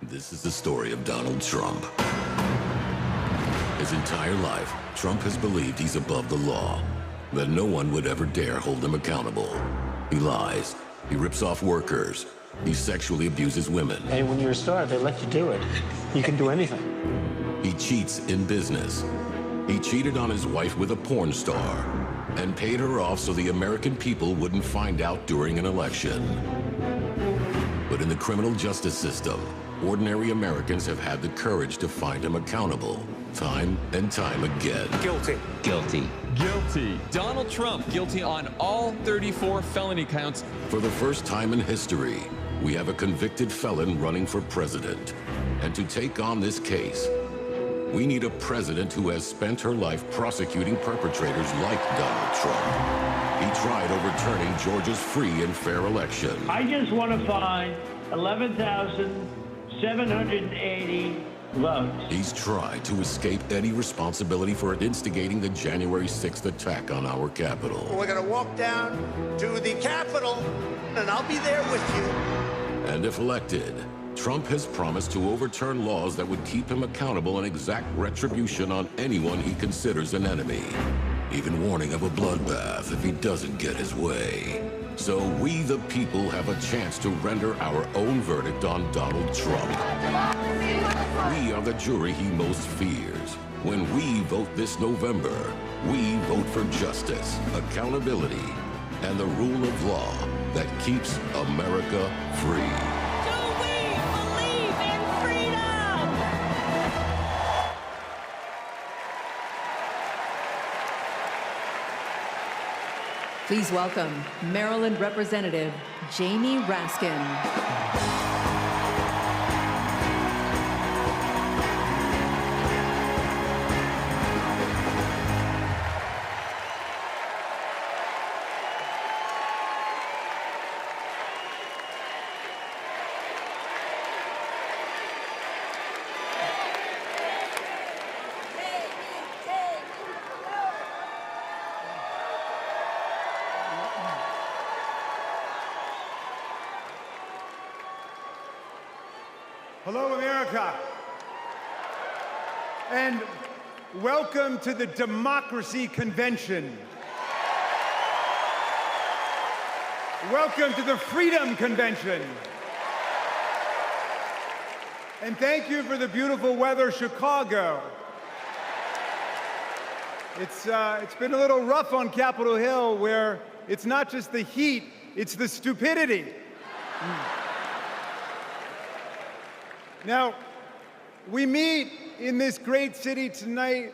This is the story of Donald Trump. His entire life, Trump has believed he's above the law, that no one would ever dare hold him accountable. He lies. He rips off workers. He sexually abuses women. Hey, when you're a star, they let you do it. You can do anything. He cheats in business. He cheated on his wife with a porn star and paid her off so the American people wouldn't find out during an election. But in the criminal justice system, ordinary Americans have had the courage to find him accountable, time and time again. Guilty. Guilty. Guilty. Donald Trump guilty on all 34 felony counts. For the first time in history, we have a convicted felon running for president. And to take on this case, we need a president who has spent her life prosecuting perpetrators like Donald Trump. He tried overturning Georgia's free and fair election. I just want to find 11,780 votes. He's tried to escape any responsibility for instigating the January 6th attack on our Capitol. We're going to walk down to the Capitol, and I'll be there with you. And if elected, Trump has promised to overturn laws that would keep him accountable and exact retribution on anyone he considers an enemy, even warning of a bloodbath if he doesn't get his way. So we, the people, have a chance to render our own verdict on Donald Trump. We are the jury he most fears. When we vote this November, we vote for justice, accountability, and the rule of law that keeps America free. Please welcome Maryland Representative Jamie Raskin. Hello, America, and welcome to the Democracy Convention. Welcome to the Freedom Convention. And thank you for the beautiful weather, Chicago. It's been a little rough on Capitol Hill, where it's not just the heat, it's the stupidity. Now, we meet in this great city tonight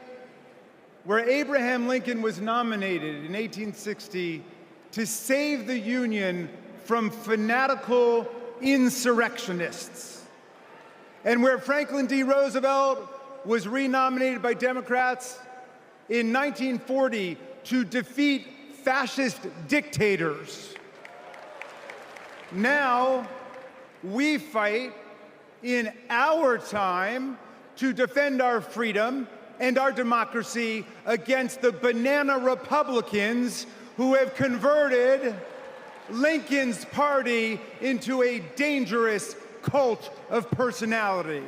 where Abraham Lincoln was nominated in 1860 to save the Union from fanatical insurrectionists, and where Franklin D. Roosevelt was renominated by Democrats in 1940 to defeat fascist dictators. Now, we fight in our time to defend our freedom and our democracy against the banana Republicans who have converted Lincoln's party into a dangerous cult of personality.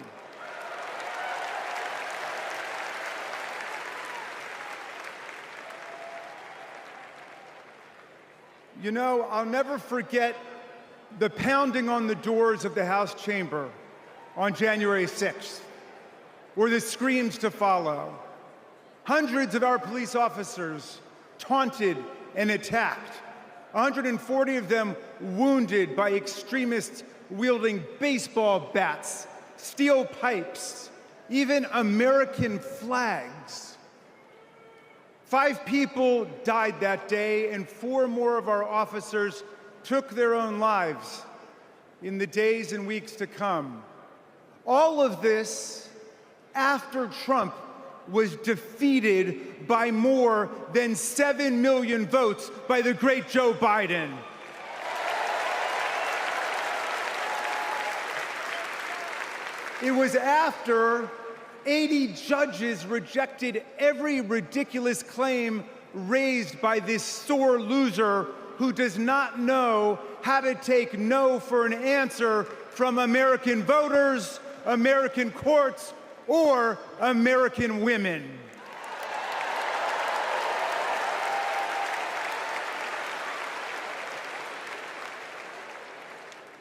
You know, I'll never forget the pounding on the doors of the House chamber on January 6th, or the screams to follow. Hundreds of our police officers taunted and attacked, 140 of them wounded by extremists wielding baseball bats, steel pipes, even American flags. 5 people died that day, and 4 more of our officers took their own lives in the days and weeks to come. All of this after Trump was defeated by more than 7 million votes by the great Joe Biden. It was after 80 judges rejected every ridiculous claim raised by this sore loser who does not know how to take no for an answer from American voters, American courts, or American women.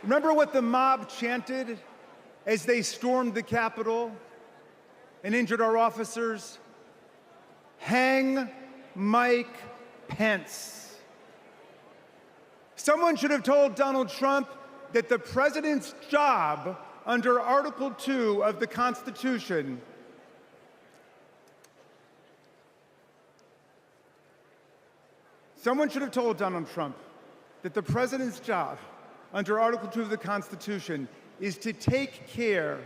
Remember what the mob chanted as they stormed the Capitol and injured our officers? Hang Mike Pence. Someone should have told Donald Trump that the president's job under Article 2 of the Constitution Someone should have told Donald Trump that the president's job under Article 2 of the Constitution is to take care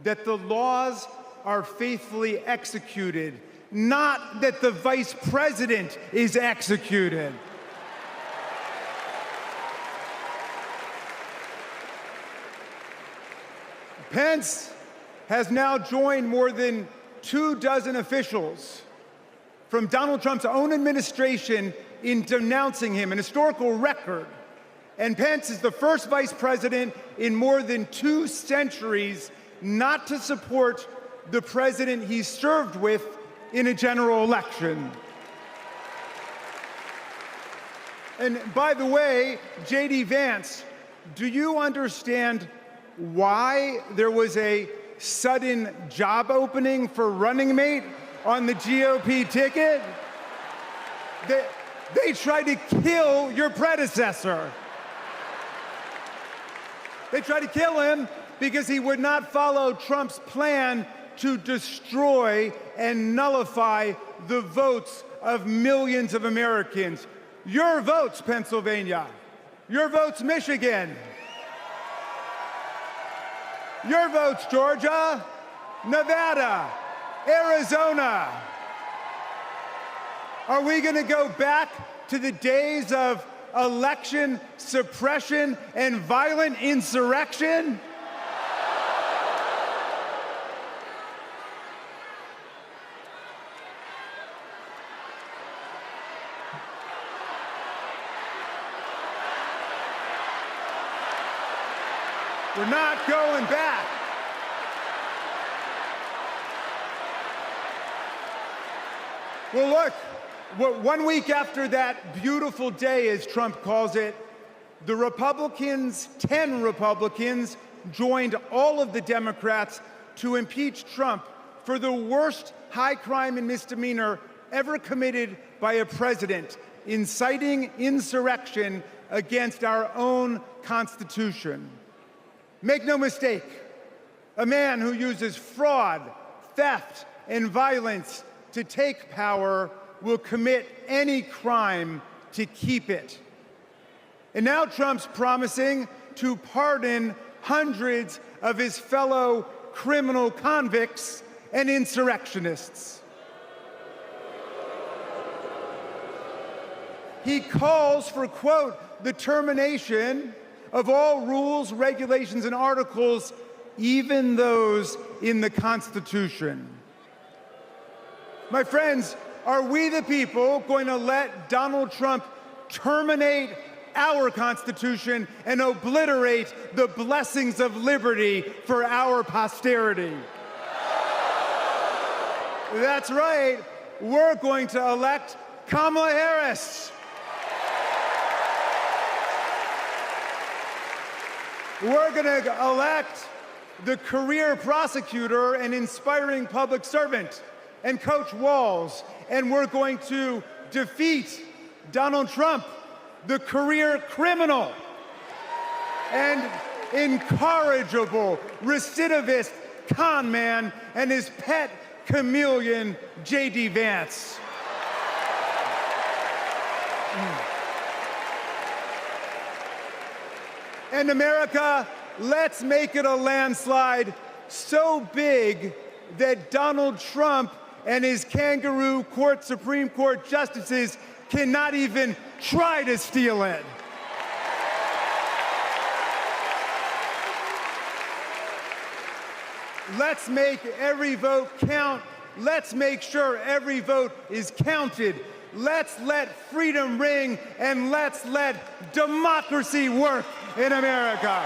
that the laws are faithfully executed, not that the vice president is executed. Pence has now joined more than 24 officials from Donald Trump's own administration in denouncing him, an historical record. And Pence is the first vice president in more than 2 centuries not to support the president he served with in a general election. And by the way, J.D. Vance, do you understand why there was a sudden job opening for running mate on the GOP ticket? They tried to kill your predecessor. They tried to kill him because he would not follow Trump's plan to destroy and nullify the votes of millions of Americans. Your votes, Pennsylvania. Your votes, Michigan. Your votes, Georgia, Nevada, Arizona. Are we going to go back to the days of election suppression and violent insurrection? We're not going back. Well, look, 1 week after that beautiful day, as Trump calls it, the Republicans, 10 Republicans, joined all of the Democrats to impeach Trump for the worst high crime and misdemeanor ever committed by a president, inciting insurrection against our own Constitution. Make no mistake, a man who uses fraud, theft, and violence to take power will commit any crime to keep it. And now Trump's promising to pardon hundreds of his fellow criminal convicts and insurrectionists. He calls for, quote, the termination of all rules, regulations, and articles, even those in the Constitution. My friends, are we the people going to let Donald Trump terminate our Constitution and obliterate the blessings of liberty for our posterity? That's right, we're going to elect Kamala Harris. We're going to elect the career prosecutor and inspiring public servant and Coach Walz, and we're going to defeat Donald Trump, the career criminal and incorrigible recidivist con man, and his pet chameleon, J.D. Vance. And America, let's make it a landslide so big that Donald Trump and his kangaroo court Supreme Court justices cannot even try to steal it. Let's make every vote count. Let's make sure every vote is counted. Let's let freedom ring, and let's let democracy work in America.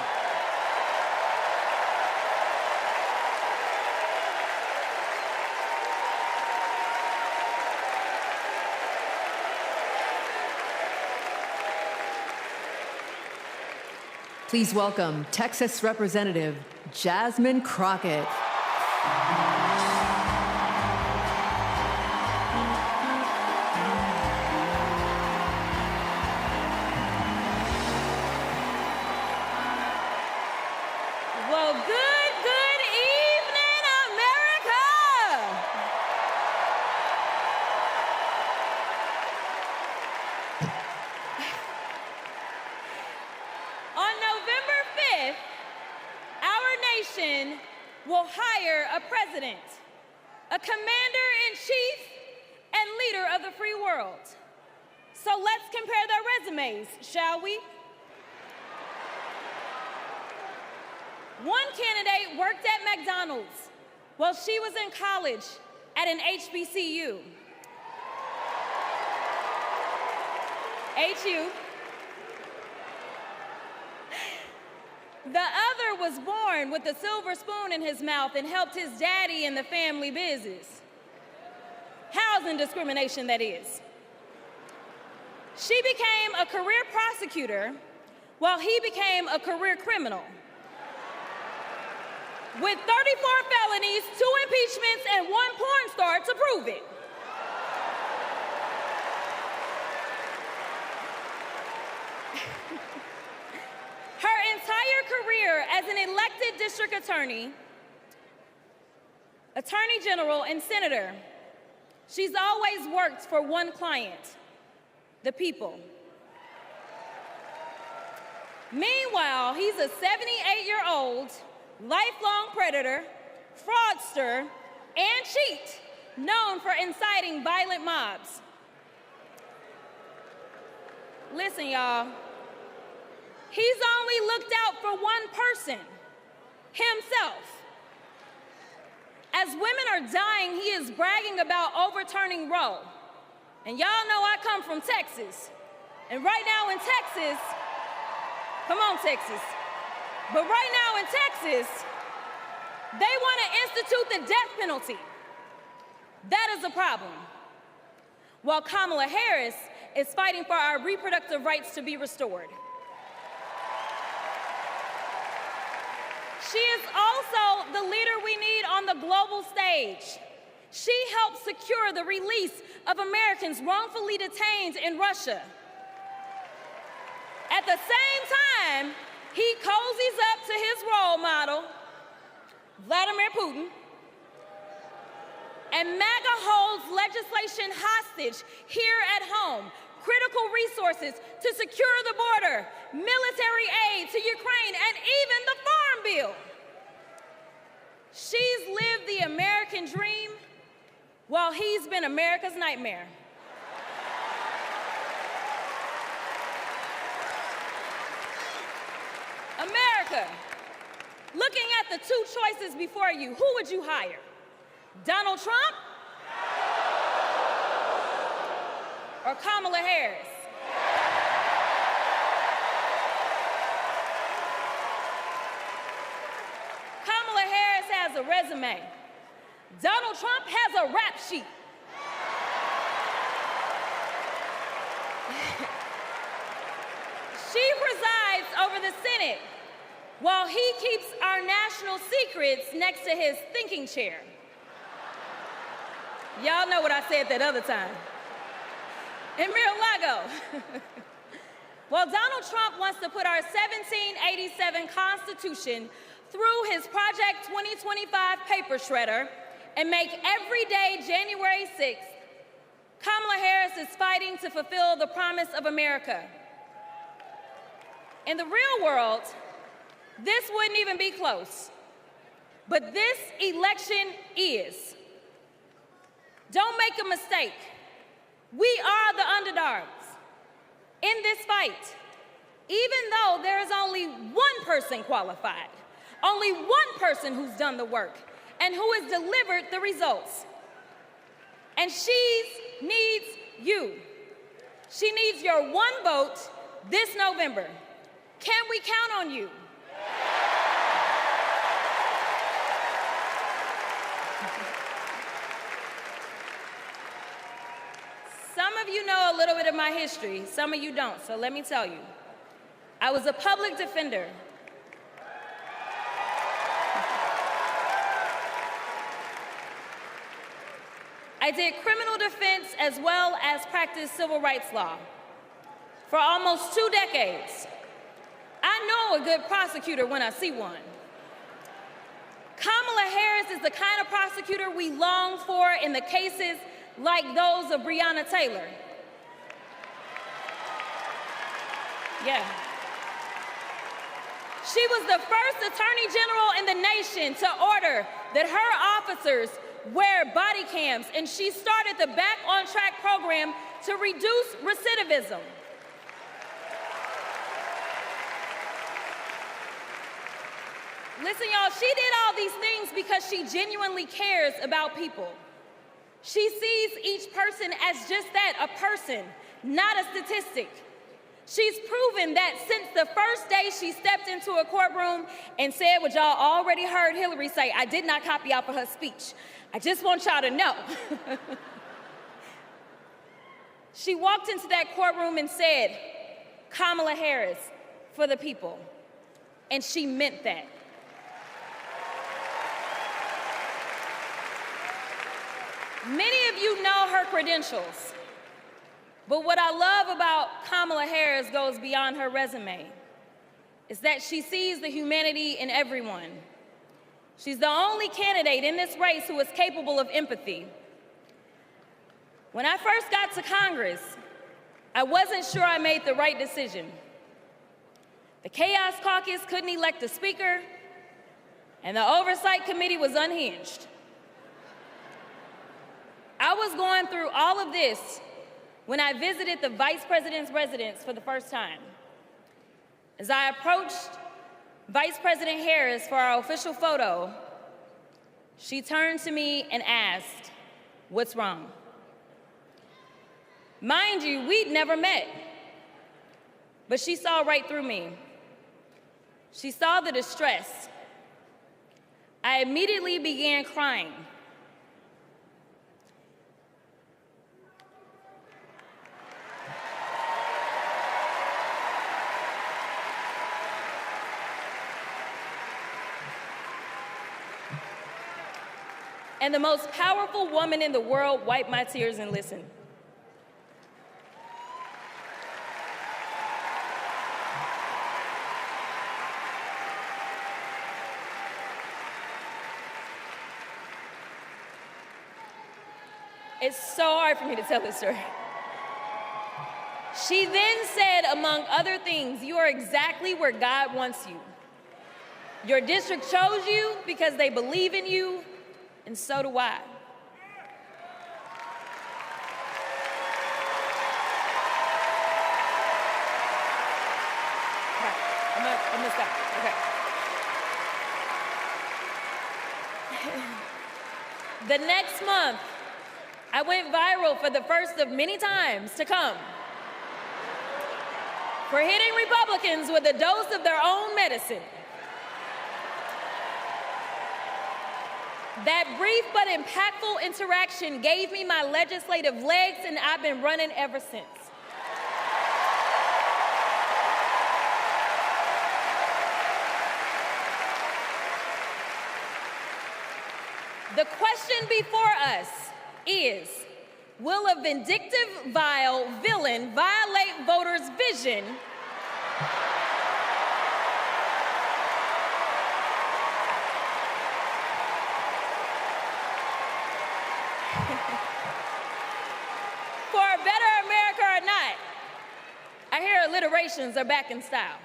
Please welcome Texas Representative Jasmine Crockett. Well, good evening, America! On November 5th, our nation will hire a president, a commander-in-chief, and leader of the free world. So let's compare their resumes, shall we? One candidate worked at McDonald's while she was in college at an HBCU. HU. The other was born with a silver spoon in his mouth and helped his daddy in the family business. Housing discrimination, that is. She became a career prosecutor while he became a career criminal. With 34 felonies, 2 impeachments, and 1 porn star to prove it. Her entire career as an elected district attorney, attorney general, and senator, she's always worked for one client, the people. Meanwhile, he's a 78-year-old, lifelong predator, fraudster, and cheat, known for inciting violent mobs. Listen, y'all, he's only looked out for one person, himself. As women are dying, he is bragging about overturning Roe. And y'all know I come from Texas. And right now in Texas, come on, Texas. But right now in Texas, they want to institute the death penalty. That is a problem. While Kamala Harris is fighting for our reproductive rights to be restored. She is also the leader we need on the global stage. She helped secure the release of Americans wrongfully detained in Russia. At the same time, he cozies up to his role model, Vladimir Putin, and MAGA holds legislation hostage here at home, critical resources to secure the border, military aid to Ukraine, and even the Farm Bill. She's lived the American dream while he's been America's nightmare. America, looking at the 2 choices before you, who would you hire? Donald Trump or Kamala Harris? Kamala Harris has a resume. Donald Trump has a rap sheet. She presides over the Senate while he keeps our national secrets next to his thinking chair. Y'all know what I said that other time. In Mar-a-Lago. Well, Donald Trump wants to put our 1787 Constitution through his Project 2025 paper shredder and make every day January 6th, Kamala Harris is fighting to fulfill the promise of America. In the real world, this wouldn't even be close. But this election is. Don't make a mistake. We are the underdogs in this fight, even though there is only one person qualified, only one person who's done the work and who has delivered the results. And she needs you. She needs your one vote this November. Can we count on you? Some of you know a little bit of my history, some of you don't, so let me tell you. I was a public defender. I did criminal defense as well as practiced civil rights law for almost 2 decades. I know a good prosecutor when I see one. Kamala Harris is the kind of prosecutor we long for in the cases like those of Breonna Taylor. Yeah. She was the first Attorney General in the nation to order that her officers wear body cams, and she started the Back on Track program to reduce recidivism. Listen, y'all, she did all these things because she genuinely cares about people. She sees each person as just that, a person, not a statistic. She's proven that since the first day she stepped into a courtroom and said what y'all already heard Hillary say. I did not copy out for her speech. I just want y'all to know. She walked into that courtroom and said, Kamala Harris, for the people. And she meant that. Many of you know her credentials, but what I love about Kamala Harris goes beyond her resume, is that she sees the humanity in everyone. She's the only candidate in this race who is capable of empathy. When I first got to Congress, I wasn't sure I made the right decision. The Chaos Caucus couldn't elect a speaker, and the Oversight Committee was unhinged. I was going through all of this when I visited the Vice President's residence for the first time. As I approached Vice President Harris for our official photo, she turned to me and asked, "What's wrong?" Mind you, we'd never met, but she saw right through me. She saw the distress. I immediately began crying. And the most powerful woman in the world wiped my tears and listened. It's so hard for me to tell this story. She then said, among other things, "You are exactly where God wants you. Your district chose you because they believe in you, and so do I." I'm gonna stop. Okay. The next month, I went viral for the first of many times to come for hitting Republicans with a dose of their own medicine. That brief but impactful interaction gave me my legislative legs, and I've been running ever since. The question before us is, will a vindictive, vile villain violate voters' vision for a better America or not? I hear alliterations are back in style.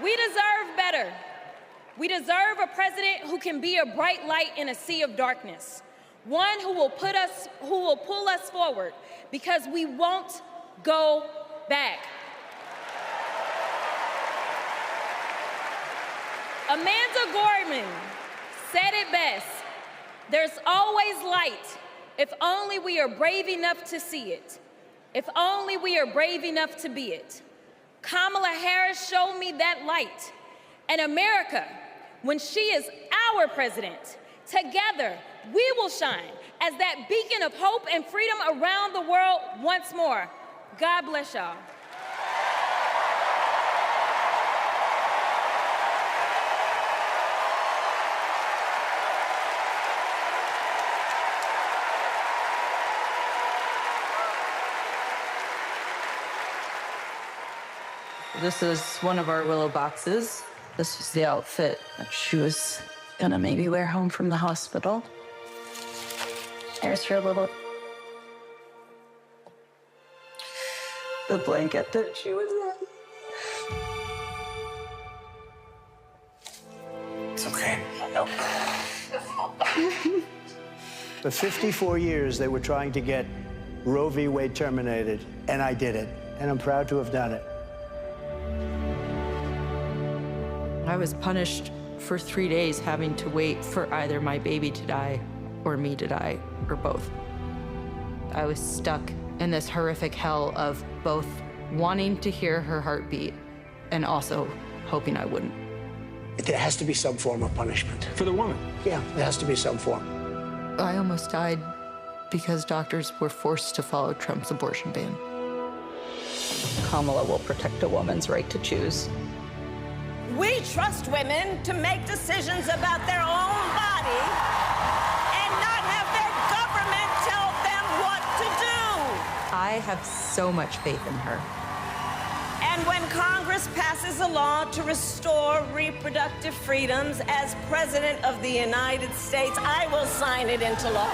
We deserve better. We deserve a president who can be a bright light in a sea of darkness. One who will pull us forward, because we won't go back. Amanda Gorman said it best: "There's always light if only we are brave enough to see it, if only we are brave enough to be it." Kamala Harris showed me that light. And America, when she is our president, together we will shine as that beacon of hope and freedom around the world once more. God bless y'all. This is one of our willow boxes. This was the outfit that she was gonna maybe wear home from the hospital. Here's her little... the blanket that she was in. It's okay. No. For 54 years, they were trying to get Roe v. Wade terminated, and I did it, and I'm proud to have done it. I was punished for 3 days having to wait for either my baby to die or me to die, or both. I was stuck in this horrific hell of both wanting to hear her heartbeat and also hoping I wouldn't. There has to be some form of punishment. For the woman? Yeah, there has to be some form. I almost died because doctors were forced to follow Trump's abortion ban. Kamala will protect a woman's right to choose. We trust women to make decisions about their own body and not have their government tell them what to do. I have so much faith in her. And when Congress passes a law to restore reproductive freedoms as President of the United States, I will sign it into law.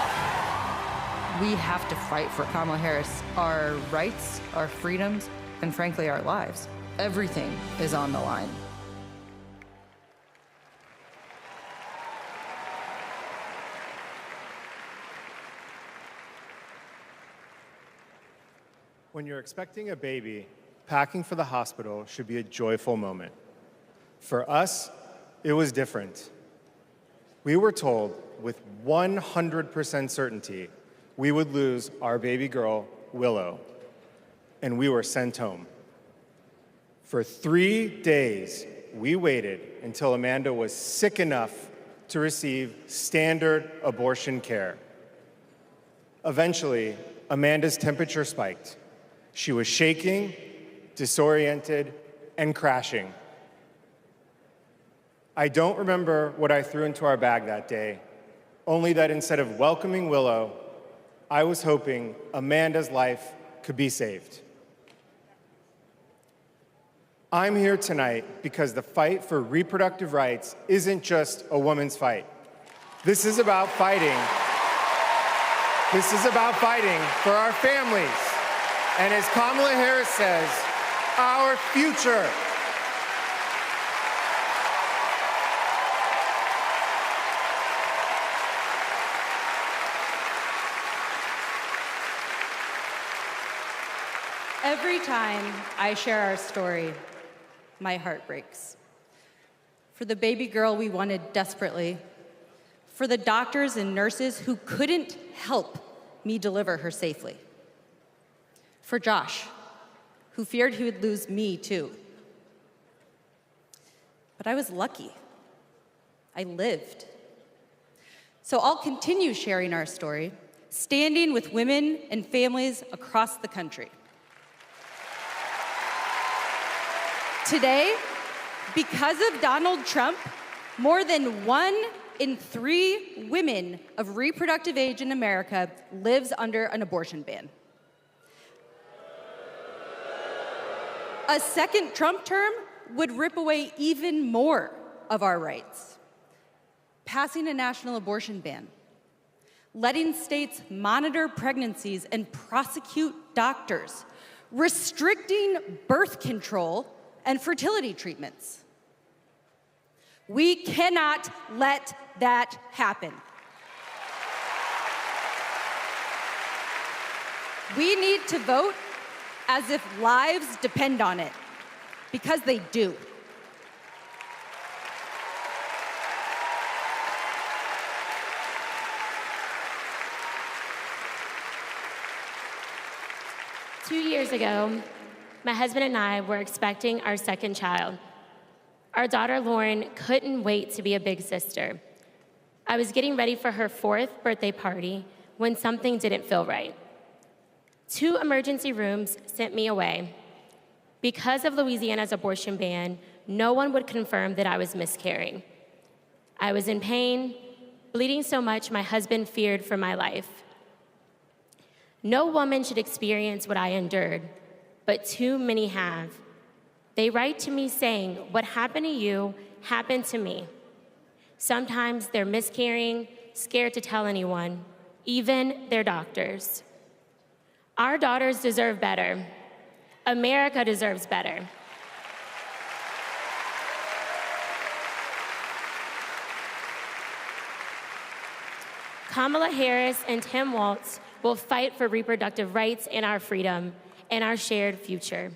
We have to fight for Kamala Harris, our rights, our freedoms, and frankly, our lives. Everything is on the line. When you're expecting a baby, packing for the hospital should be a joyful moment. For us, it was different. We were told with 100% certainty we would lose our baby girl, Willow, and we were sent home. For 3 days, we waited until Amanda was sick enough to receive standard abortion care. Eventually, Amanda's temperature spiked. She was shaking, disoriented, and crashing. I don't remember what I threw into our bag that day, only that instead of welcoming Willow, I was hoping Amanda's life could be saved. I'm here tonight because the fight for reproductive rights isn't just a woman's fight. This is about fighting. This is about fighting for our families. And as Kamala Harris says, our future. Every time I share our story, my heart breaks. For the baby girl we wanted desperately, for the doctors and nurses who couldn't help me deliver her safely, for Josh, who feared he would lose me too. But I was lucky. I lived. So I'll continue sharing our story, standing with women and families across the country. Today, because of Donald Trump, more than 1 in 3 women of reproductive age in America lives under an abortion ban. A second Trump term would rip away even more of our rights. Passing a national abortion ban, letting states monitor pregnancies and prosecute doctors, restricting birth control and fertility treatments. We cannot let that happen. We need to vote as if lives depend on it, because they do. Two years ago, my husband and I were expecting our second child. Our daughter, Lauren, couldn't wait to be a big sister. I was getting ready for her 4th birthday party when something didn't feel right. 2 emergency rooms sent me away. Because of Louisiana's abortion ban, no one would confirm that I was miscarrying. I was in pain, bleeding so much my husband feared for my life. No woman should experience what I endured, but too many have. They write to me saying, what happened to you happened to me. Sometimes they're miscarrying, scared to tell anyone, even their doctors. Our daughters deserve better. America deserves better. Kamala Harris and Tim Walz will fight for reproductive rights and our freedom and our shared future.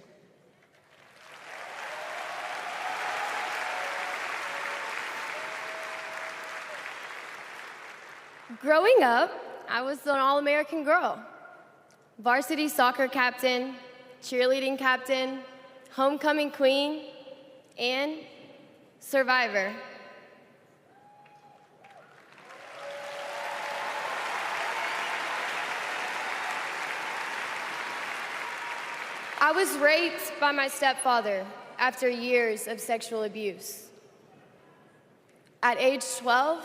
Growing up, I was an all-American girl. Varsity soccer captain, cheerleading captain, homecoming queen, and survivor. I was raped by my stepfather after years of sexual abuse. At age 12,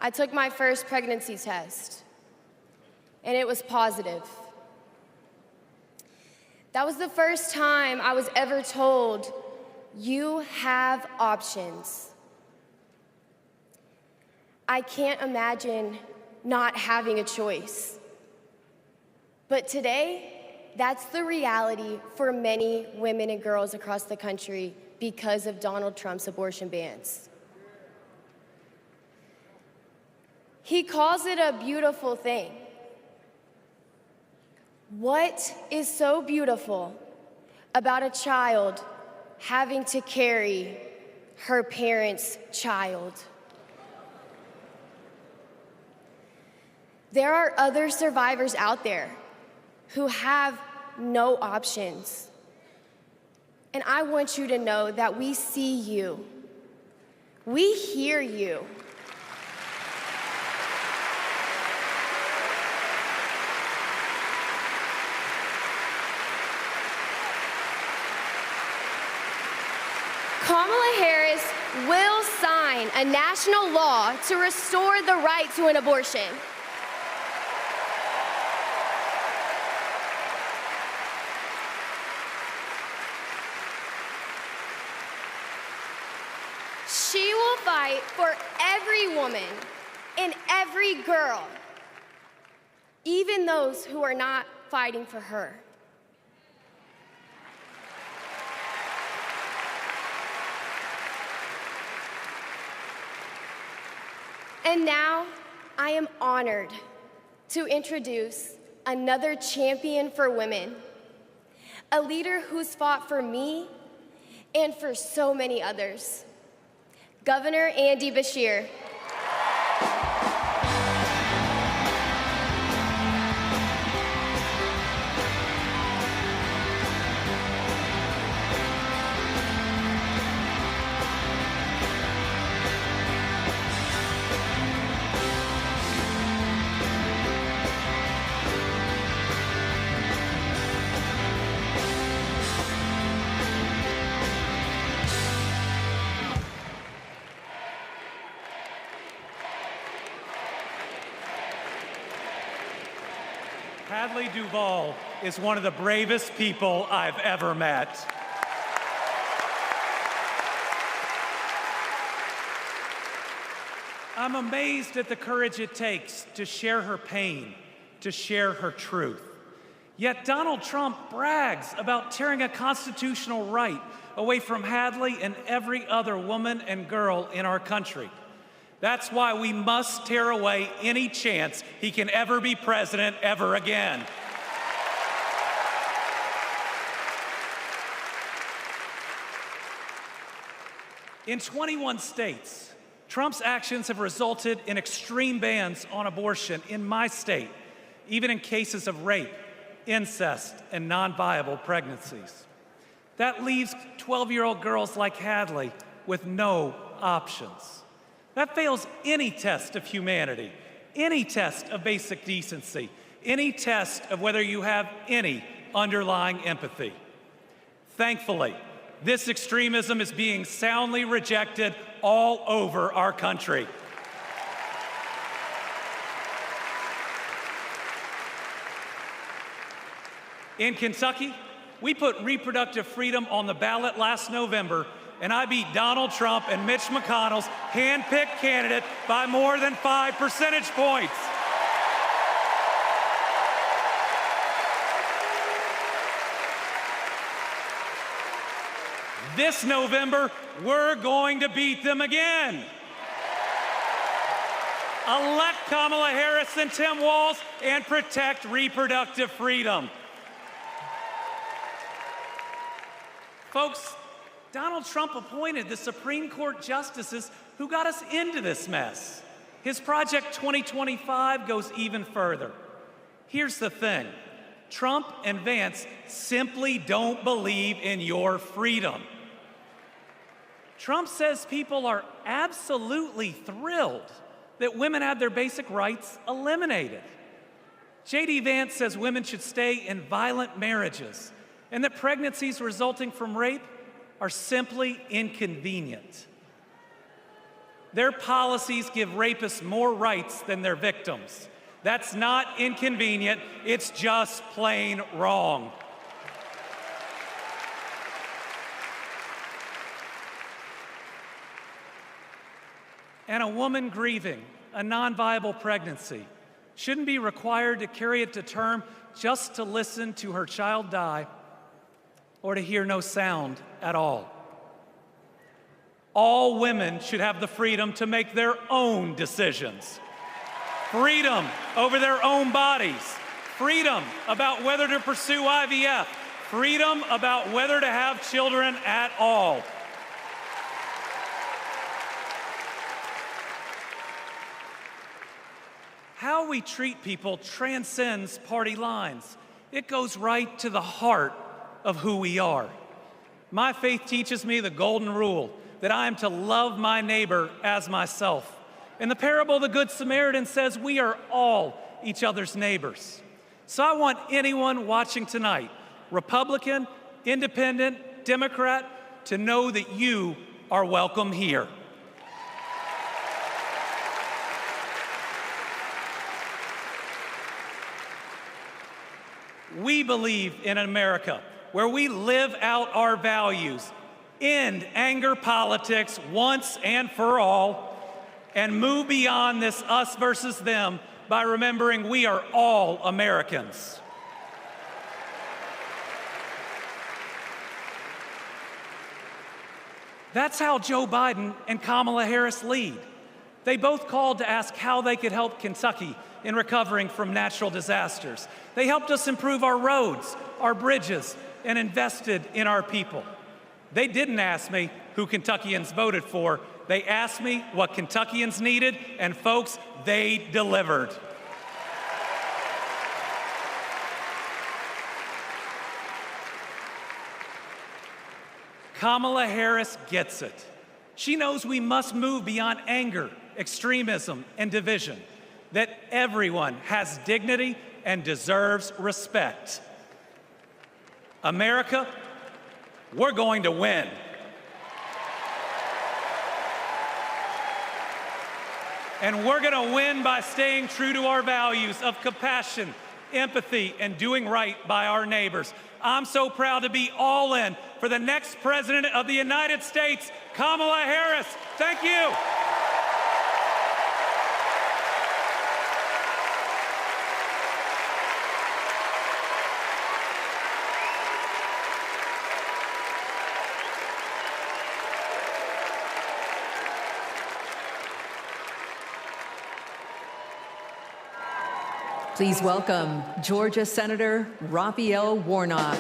I took my first pregnancy test, and it was positive. That was the first time I was ever told, you have options. I can't imagine not having a choice. But today, that's the reality for many women and girls across the country because of Donald Trump's abortion bans. He calls it a beautiful thing. What is so beautiful about a child having to carry her parent's child? There are other survivors out there who have no options. And I want you to know that we see you. We hear you. Kamala Harris will sign a national law to restore the right to an abortion. She will fight for every woman and every girl, even those who are not fighting for her. And now, I am honored to introduce another champion for women, a leader who's fought for me and for so many others, Governor Andy Beshear. Hadley Duvall is one of the bravest people I've ever met. I'm amazed at the courage it takes to share her pain, to share her truth. Yet Donald Trump brags about tearing a constitutional right away from Hadley and every other woman and girl in our country. That's why we must tear away any chance he can ever be president ever again. In 21 states, Trump's actions have resulted in extreme bans on abortion in my state, even in cases of rape, incest, and non-viable pregnancies. That leaves 12-year-old girls like Hadley with no options. That fails any test of humanity, any test of basic decency, any test of whether you have any underlying empathy. Thankfully, this extremism is being soundly rejected all over our country. In Kentucky, We put reproductive freedom on the ballot last November, and I beat Donald Trump and Mitch McConnell's hand-picked candidate by more than 5 percentage points. This November, we're going to beat them again. Elect Kamala Harris and Tim Walz and protect reproductive freedom. Folks, Donald Trump appointed the Supreme Court justices who got us into this mess. His Project 2025 goes even further. Here's the thing. Trump and Vance simply don't believe in your freedom. Trump says people are absolutely thrilled that women have their basic rights eliminated. J.D. Vance says women should stay in violent marriages and that pregnancies resulting from rape are simply inconvenient. Their policies give rapists more rights than their victims. That's not inconvenient, it's just plain wrong. And a woman grieving a non-viable pregnancy shouldn't be required to carry it to term just to listen to her child die or to hear no sound at all. All women should have the freedom to make their own decisions. Freedom over their own bodies. Freedom about whether to pursue IVF. Freedom about whether to have children at all. How we treat people transcends party lines. It goes right to the heart of who we are. My faith teaches me the golden rule that I am to love my neighbor as myself. In the parable of the Good Samaritan says we are all each other's neighbors. So I want anyone watching tonight, Republican, Independent, Democrat, to know that you are welcome here. We believe in an America where we live out our values, end anger politics once and for all, and move beyond this us versus them by remembering we are all Americans. That's how Joe Biden and Kamala Harris lead. They both called to ask how they could help Kentucky in recovering from natural disasters. They helped us improve our roads, our bridges, and invested in our people. They didn't ask me who Kentuckians voted for. They asked me what Kentuckians needed, and folks, they delivered. Kamala Harris gets it. She knows we must move beyond anger, extremism, and division, that everyone has dignity and deserves respect. America, we're going to win. And we're going to win by staying true to our values of compassion, empathy, and doing right by our neighbors. I'm so proud to be all in for the next President of the United States, Kamala Harris. Thank you. Please welcome Georgia Senator Raphael Warnock.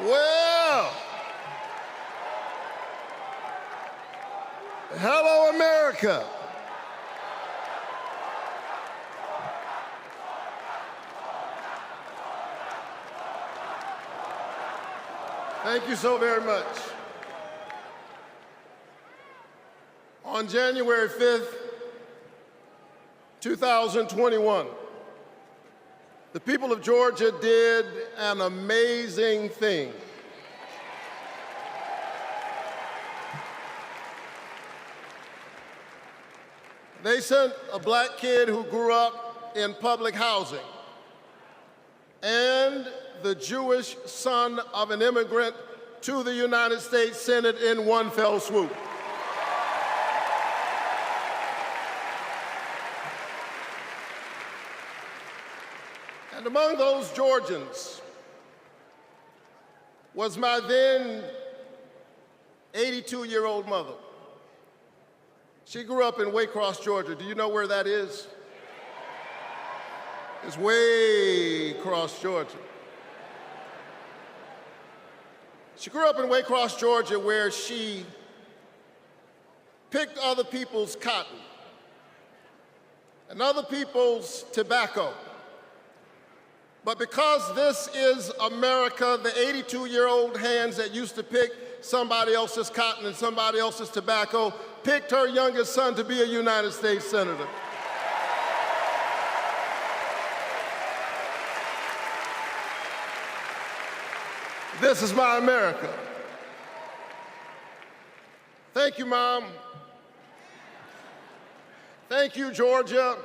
Well, hello, America. Thank you so very much. On January 5th, 2021, The people of Georgia did an amazing thing. They sent a black kid who grew up in public housing and the Jewish son of an immigrant to the United States Senate in one fell swoop. And among those Georgians was my then 82-year-old mother. She grew up in Waycross, Georgia. Do you know where that is? It's way across Georgia. She grew up in Waycross, Georgia, where she picked other people's cotton and other people's tobacco. But because this is America, the 82-year-old hands that used to pick somebody else's cotton and somebody else's tobacco picked her youngest son to be a United States Senator. This is my America. Thank you, Mom. Thank you, Georgia.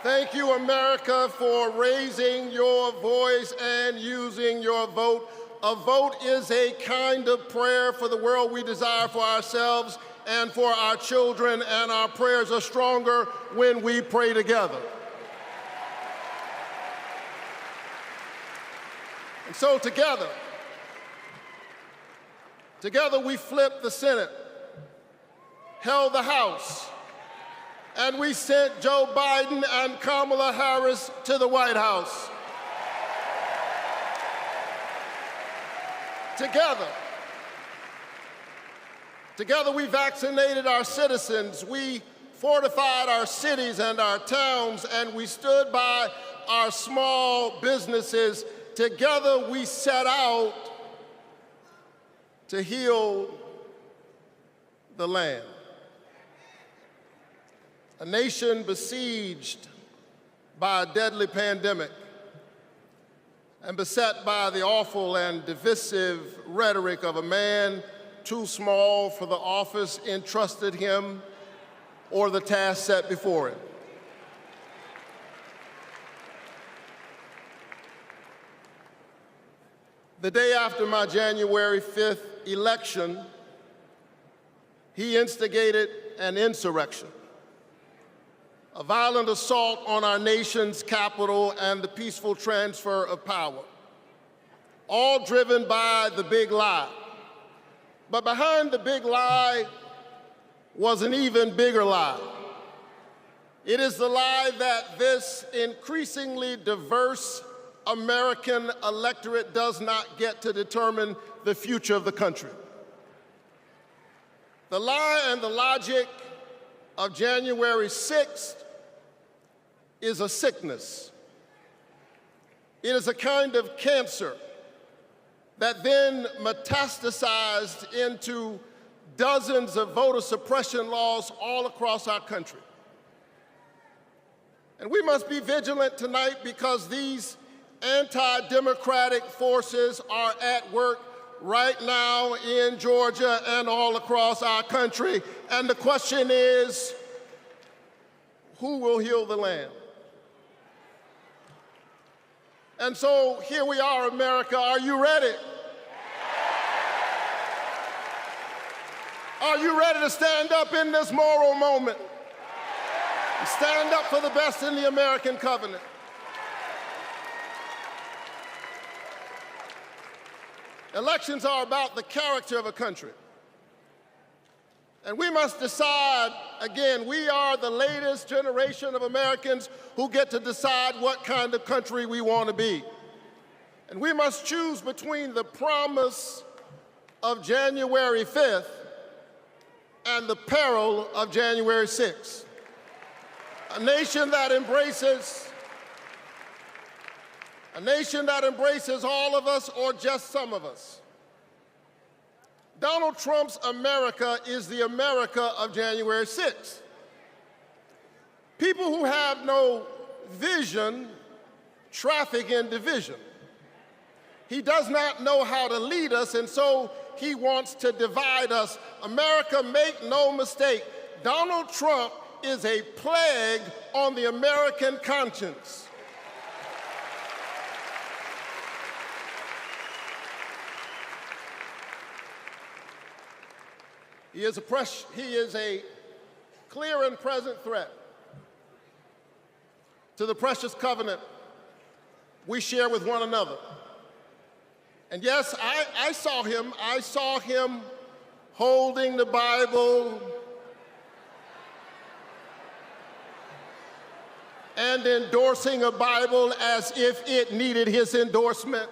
Thank you, America, for raising your voice and using your vote. A vote is a kind of prayer for the world we desire for ourselves and for our children, and our prayers are stronger when we pray together. And so together we flipped the Senate, held the House, and we sent Joe Biden and Kamala Harris to the White House. Together we vaccinated our citizens, we fortified our cities and our towns, and we stood by our small businesses. Together we set out to heal the land. A nation besieged by a deadly pandemic and beset by the awful and divisive rhetoric of a man too small for the office entrusted him or the task set before him. The day after my January 5th election, he instigated an insurrection, a violent assault on our nation's capital and the peaceful transfer of power, all driven by the big lie. But behind the big lie was an even bigger lie. It is the lie that this increasingly diverse American electorate does not get to determine the future of the country. The lie and the logic of January 6th is a sickness. It is a kind of cancer that then metastasized into dozens of voter suppression laws all across our country. And we must be vigilant tonight because these anti-democratic forces are at work right now in Georgia and all across our country. And the question is, who will heal the land? And so here we are, America. Are you ready? Are you ready to stand up in this moral moment? Stand up for the best in the American covenant. Elections are about the character of a country. And we must decide, again, we are the latest generation of Americans who get to decide what kind of country we want to be. And we must choose between the promise of January 5th and the peril of January 6th. A nation that embraces all of us or just some of us. Donald Trump's America is the America of January 6th. People who have no vision traffic in division. He does not know how to lead us, and so he wants to divide us. America, make no mistake, Donald Trump is a plague on the American conscience. He is a clear and present threat to the precious covenant we share with one another. And yes, I saw him holding the Bible and endorsing a Bible as if it needed his endorsement.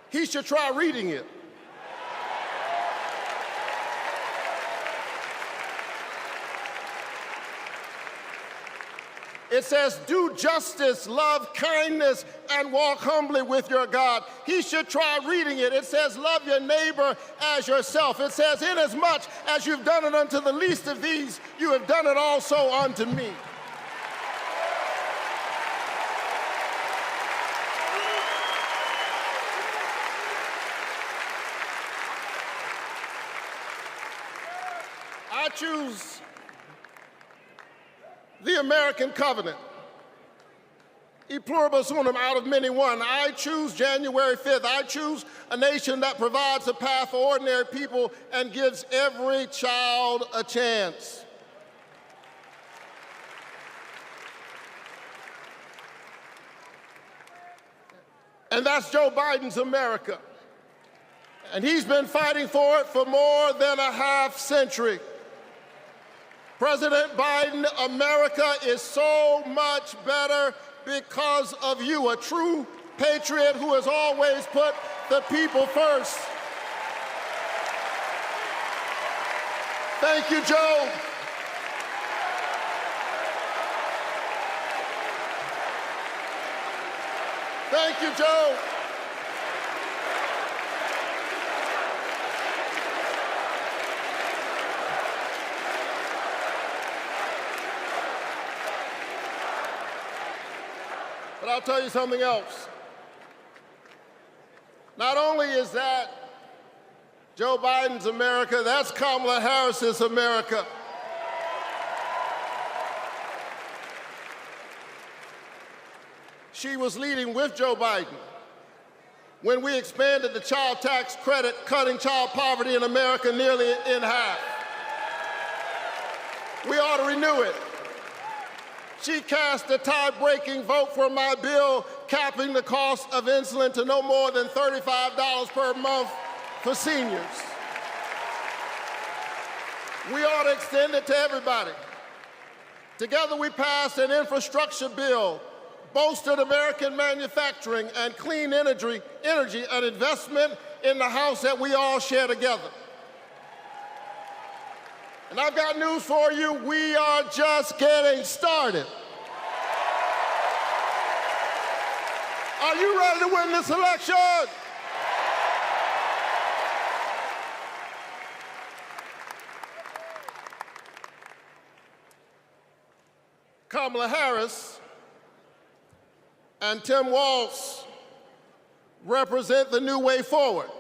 He should try reading it. It says, do justice, love kindness, and walk humbly with your God. He should try reading it. It says, love your neighbor as yourself. It says, inasmuch as you've done it unto the least of these, you have done it also unto me. I choose the American covenant. E pluribus unum, out of many one. I choose January 5th. I choose a nation that provides a path for ordinary people and gives every child a chance. And that's Joe Biden's America. And he's been fighting for it for more than a half century. President Biden, America is so much better because of you, a true patriot who has always put the people first. Thank you, Joe. Thank you, Joe. But I'll tell you something else. Not only is that Joe Biden's America, that's Kamala Harris's America. She was leading with Joe Biden when we expanded the child tax credit, cutting child poverty in America nearly in half. We ought to renew it. She cast a tie-breaking vote for my bill capping the cost of insulin to no more than $35 per month for seniors. We ought to extend it to everybody. Together we passed an infrastructure bill, bolstered American manufacturing and clean energy, an investment in the house that we all share together. And I've got news for you, we are just getting started. Are you ready to win this election? Kamala Harris and Tim Walz represent the new way forward.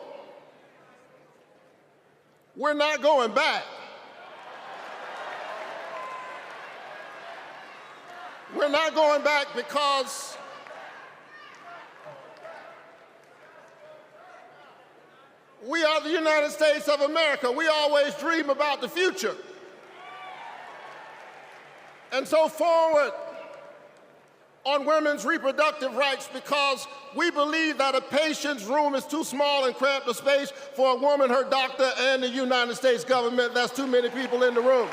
We're not going back. We're not going back because we are the United States of America. We always dream about the future. And so forward on women's reproductive rights, because we believe that a patient's room is too small and cramped a space for a woman, her doctor, and the United States government. That's too many people in the room.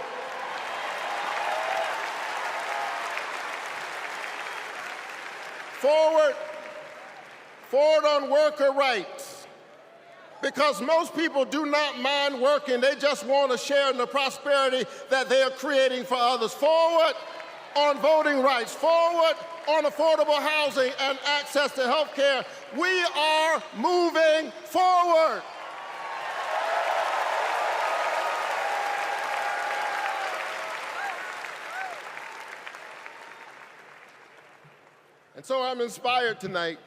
Forward on worker rights, because most people do not mind working. They just want to share in the prosperity that they are creating for others. Forward on voting rights, forward on affordable housing and access to health care. We are moving forward. so I'm inspired tonight.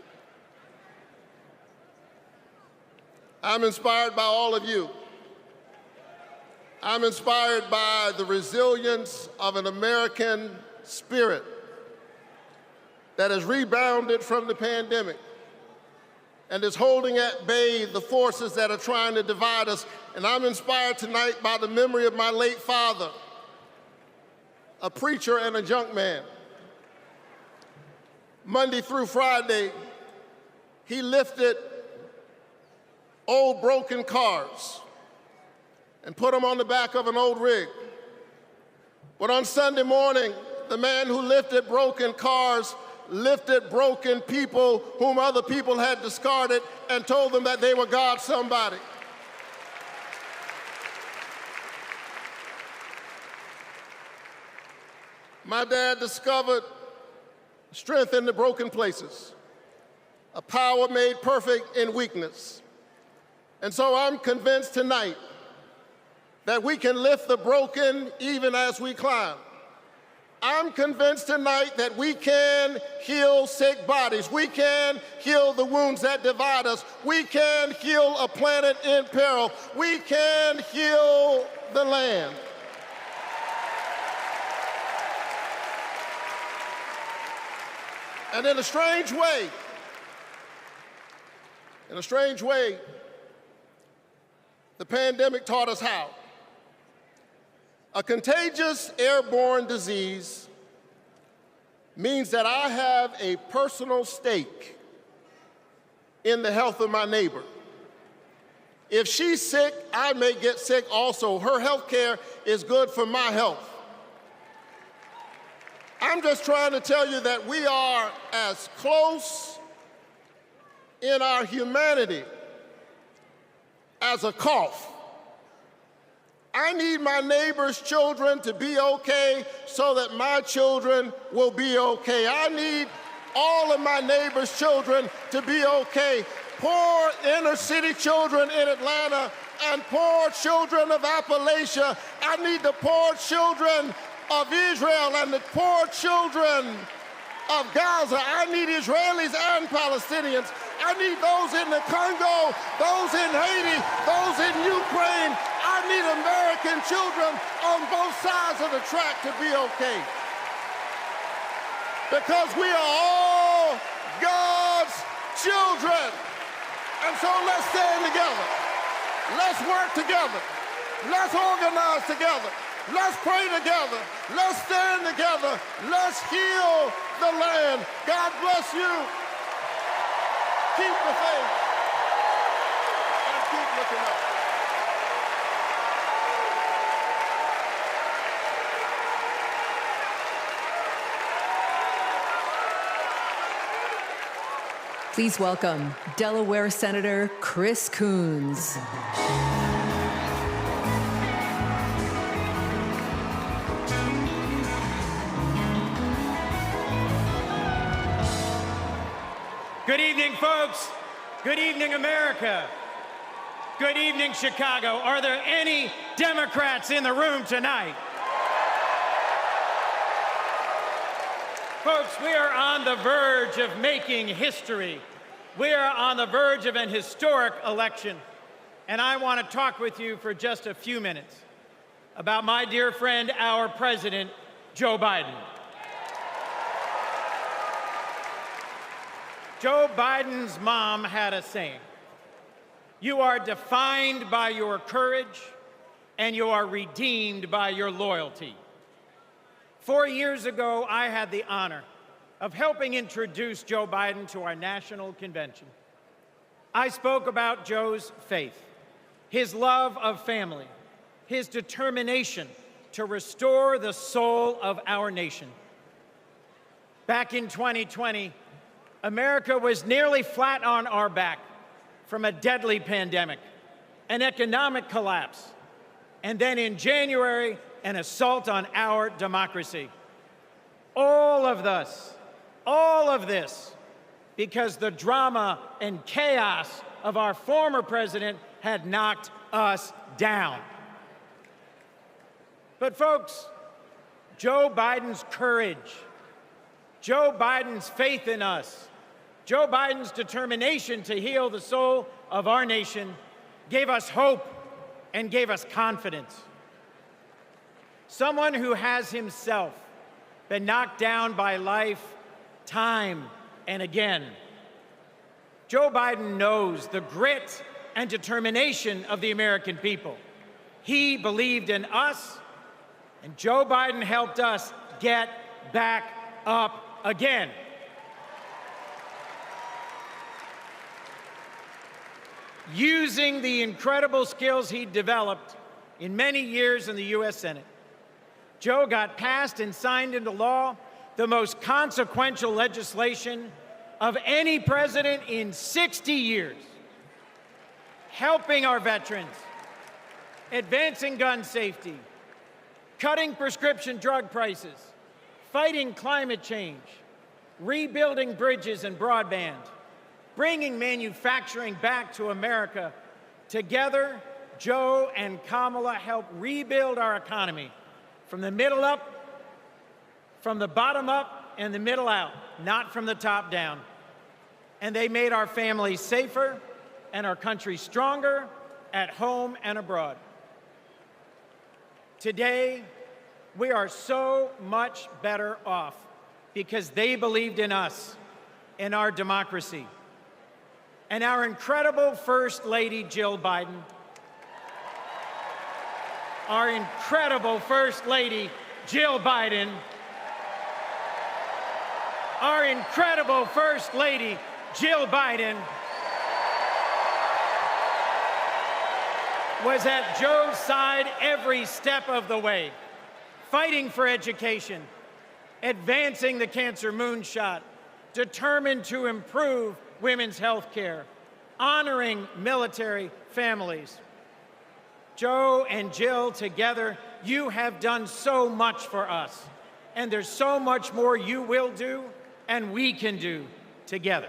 I'm inspired by all of you. I'm inspired by the resilience of an American spirit that has rebounded from the pandemic and is holding at bay the forces that are trying to divide us. And I'm inspired tonight by the memory of my late father, a preacher and a junk man. Monday through Friday, he lifted old broken cars and put them on the back of an old rig. But on Sunday morning, the man who lifted broken cars lifted broken people whom other people had discarded and told them that they were God's somebody. My dad discovered strength in the broken places, a power made perfect in weakness. And so I'm convinced tonight that we can lift the broken even as we climb. I'm convinced tonight that we can heal sick bodies. We can heal the wounds that divide us. We can heal a planet in peril. We can heal the land. And in a strange way, the pandemic taught us how. A contagious airborne disease means that I have a personal stake in the health of my neighbor. If she's sick, I may get sick also. Her health care is good for my health. I'm just trying to tell you that we are as close in our humanity as a cough. I need my neighbor's children to be okay so that my children will be okay. I need all of my neighbor's children to be okay. Poor inner city children in Atlanta and poor children of Appalachia. I need the poor children of Israel and the poor children of Gaza. I need Israelis and Palestinians. I need those in the Congo, those in Haiti, those in Ukraine. I need American children on both sides of the track to be okay. Because we are all God's children. And so let's stand together. Let's work together. Let's organize together. Let's pray together. Let's stand together. Let's heal the land. God bless you. Keep the faith and keep looking up. Please welcome Delaware Senator Chris Coons. Good evening, folks. Good evening, America. Good evening, Chicago. Are there any Democrats in the room tonight? Folks, we are on the verge of making history. We are on the verge of an historic election. And I want to talk with you for just a few minutes about my dear friend, our president, Joe Biden. Joe Biden's mom had a saying: "You are defined by your courage, and you are redeemed by your loyalty." 4 years ago, I had the honor of helping introduce Joe Biden to our national convention. I spoke about Joe's faith, his love of family, his determination to restore the soul of our nation. Back in 2020, America was nearly flat on our back from a deadly pandemic, an economic collapse, and then in January, an assault on our democracy. All of this, because the drama and chaos of our former president had knocked us down. But folks, Joe Biden's courage, Joe Biden's faith in us, Joe Biden's determination to heal the soul of our nation gave us hope and gave us confidence. Someone who has himself been knocked down by life time and again. Joe Biden knows the grit and determination of the American people. He believed in us, and Joe Biden helped us get back up again. Using the incredible skills he developed in many years in the U.S. Senate, Joe got passed and signed into law the most consequential legislation of any president in 60 years, helping our veterans, advancing gun safety, cutting prescription drug prices, fighting climate change, rebuilding bridges and broadband, bringing manufacturing back to America. Together, Joe and Kamala helped rebuild our economy from the middle up, from the bottom up, and the middle out, not from the top down. And they made our families safer and our country stronger at home and abroad. Today, we are so much better off because they believed in us, in our democracy. And our incredible First Lady, Jill Biden, our incredible First Lady, Jill Biden, our incredible First Lady, Jill Biden, was at Joe's side every step of the way, fighting for education, advancing the cancer moonshot, determined to improve women's health care, honoring military families. Joe and Jill together, you have done so much for us, and there's so much more you will do and we can do together.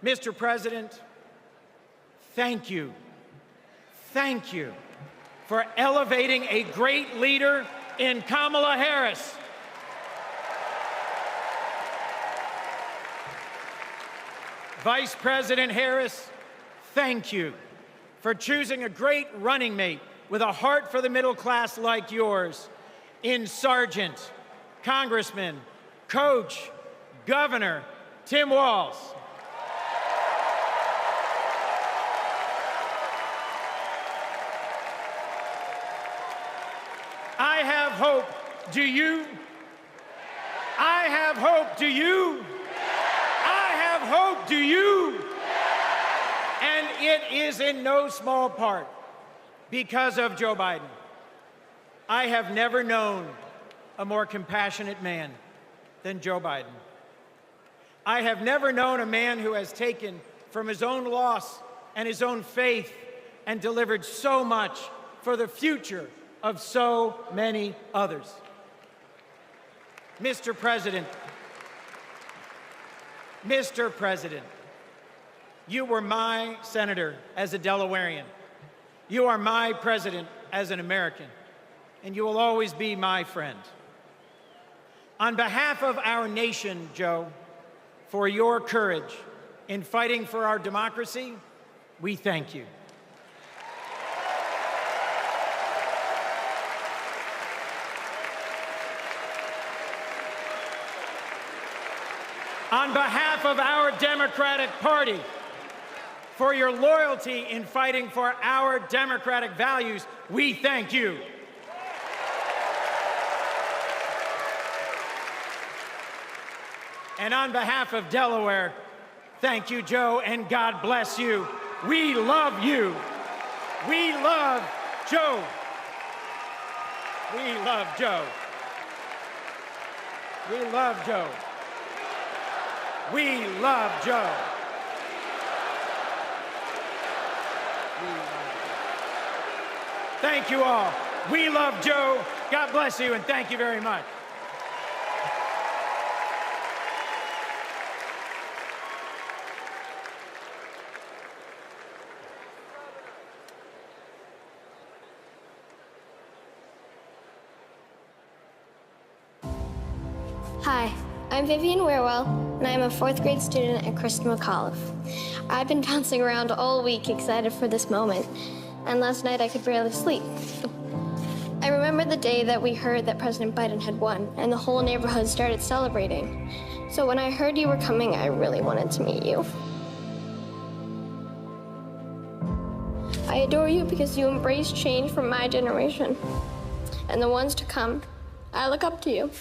Mr. President, thank you. Thank you for elevating a great leader in Kamala Harris. Vice President Harris, thank you for choosing a great running mate with a heart for the middle class like yours in Sergeant, Congressman, Coach, Governor Tim Walz. I have hope. Do you? I have hope. Do you? I have hope. Do you? And it is in no small part because of Joe Biden. I have never known a more compassionate man than Joe Biden. I have never known a man who has taken from his own loss and his own faith and delivered so much for the future of so many others. Mr. President, you were my senator as a Delawarean. You are my president as an American, and you will always be my friend. On behalf of our nation, Joe, for your courage in fighting for our democracy, we thank you. On behalf of our Democratic Party, for your loyalty in fighting for our democratic values, we thank you. And on behalf of Delaware, thank you, Joe, and God bless you. We love you. We love Joe. We love Joe. We love Joe. We love Joe. Thank you all. We love Joe. God bless you, and thank you very much. Hi, I'm Vivian Warewell, and I'm a 4th grade student at Kristen McAuliffe. I've been bouncing around all week excited for this moment, and last night I could barely sleep. I remember the day that we heard that President Biden had won, and the whole neighborhood started celebrating. So when I heard you were coming, I really wanted to meet you. I adore you because you embrace change from my generation. And the ones to come, I look up to you.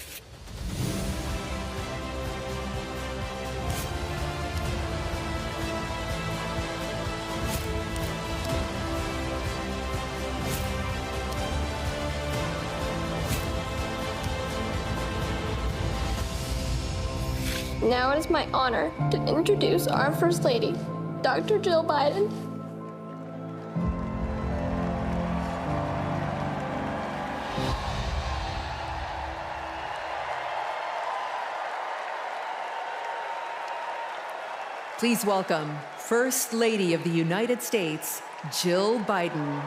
Now it is my honor to introduce our First Lady, Dr. Jill Biden. Please welcome First Lady of the United States, Jill Biden.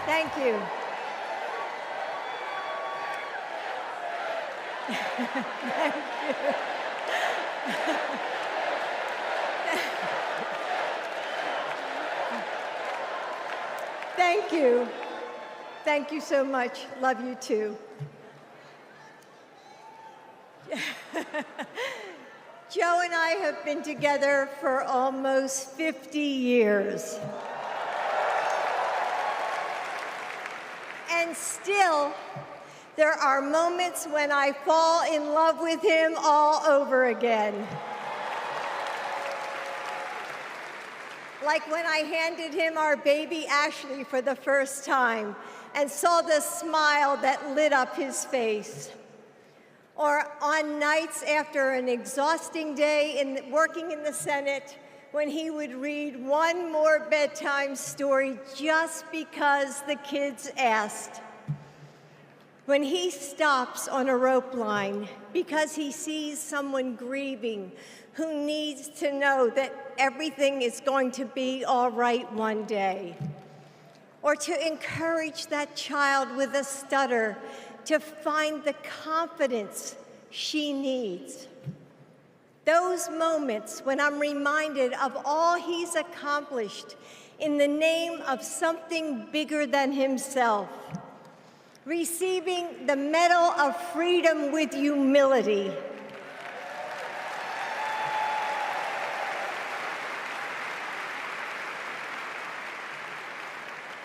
Thank you. Thank you. Thank you. Thank you so much. Love you too. Joe and I have been together for almost 50 years. And still, there are moments when I fall in love with him all over again. Like when I handed him our baby Ashley for the first time and saw the smile that lit up his face. Or on nights after an exhausting day working in the Senate, when he would read one more bedtime story just because the kids asked. When he stops on a rope line because he sees someone grieving who needs to know that everything is going to be all right one day. Or to encourage that child with a stutter to find the confidence she needs. Those moments when I'm reminded of all he's accomplished in the name of something bigger than himself. Receiving the Medal of Freedom with humility.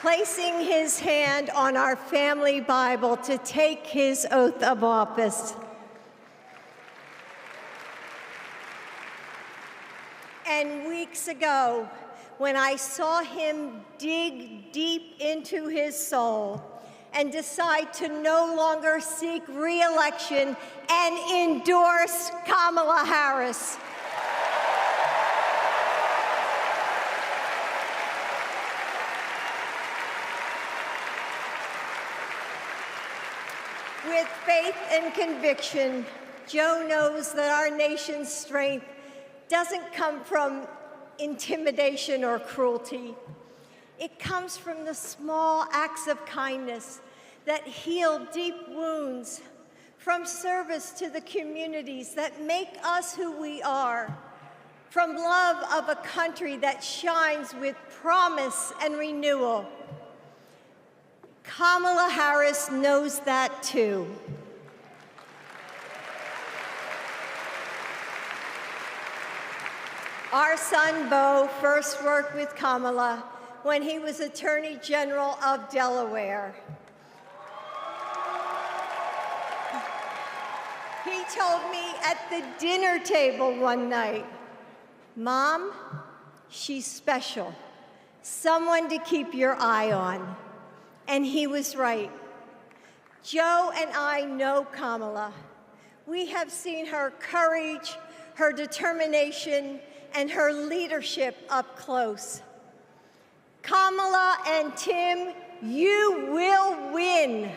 Placing his hand on our family Bible to take his oath of office. And weeks ago, when I saw him dig deep into his soul and decide to no longer seek re-election and endorse Kamala Harris. With faith and conviction, Joe knows that our nation's strength doesn't come from intimidation or cruelty. It comes from the small acts of kindness that heal deep wounds, from service to the communities that make us who we are, from love of a country that shines with promise and renewal. Kamala Harris knows that too. Our son, Beau, first worked with Kamala when he was Attorney General of Delaware. He told me at the dinner table one night, "Mom, she's special, someone to keep your eye on." And he was right. Joe and I know Kamala. We have seen her courage, her determination, and her leadership up close. Kamala and Tim, you will win.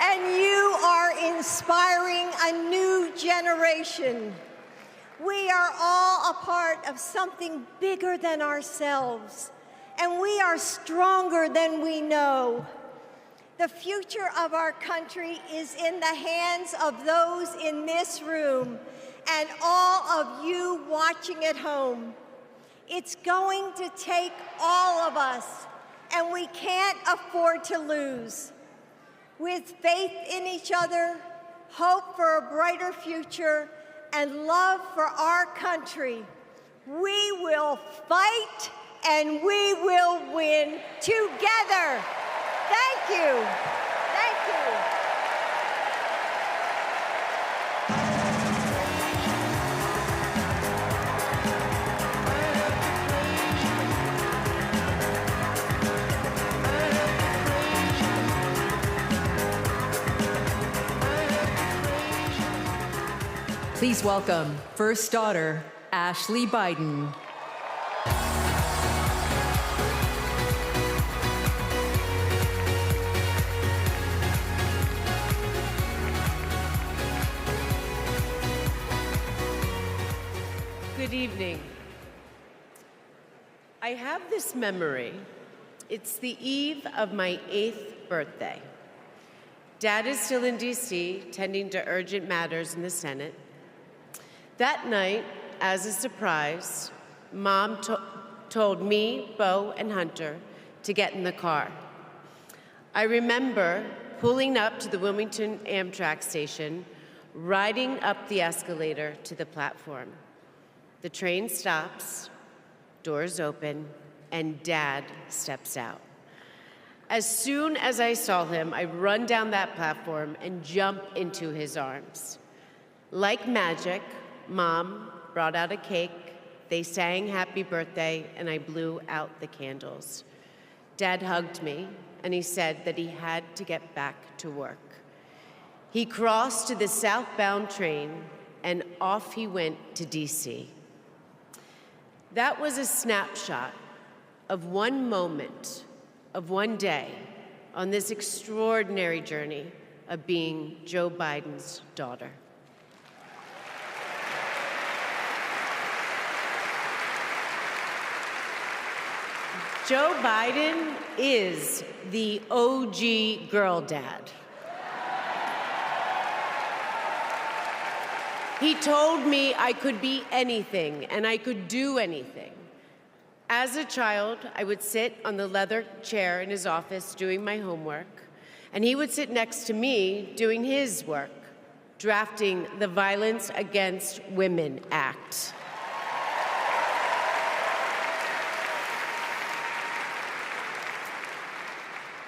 And you are inspiring a new generation. We are all a part of something bigger than ourselves, and we are stronger than we know. The future of our country is in the hands of those in this room and all of you watching at home. It's going to take all of us, and we can't afford to lose. With faith in each other, hope for a brighter future, and love for our country, we will fight and we will win together. Thank you. Thank you. Please welcome first daughter, Ashley Biden. Good evening. I have this memory. It's the eve of my 8th birthday. Dad is still in D.C., tending to urgent matters in the Senate. That night, as a surprise, Mom told me, Bo, and Hunter to get in the car. I remember pulling up to the Wilmington Amtrak station, riding up the escalator to the platform. The train stops, doors open, and Dad steps out. As soon as I saw him, I run down that platform and jump into his arms. Like magic, Mom brought out a cake, they sang happy birthday, and I blew out the candles. Dad hugged me, and he said that he had to get back to work. He crossed to the southbound train, and off he went to D.C. That was a snapshot of one moment, of one day, on this extraordinary journey of being Joe Biden's daughter. Joe Biden is the OG girl dad. He told me I could be anything and I could do anything. As a child, I would sit on the leather chair in his office doing my homework, and he would sit next to me doing his work, drafting the Violence Against Women Act.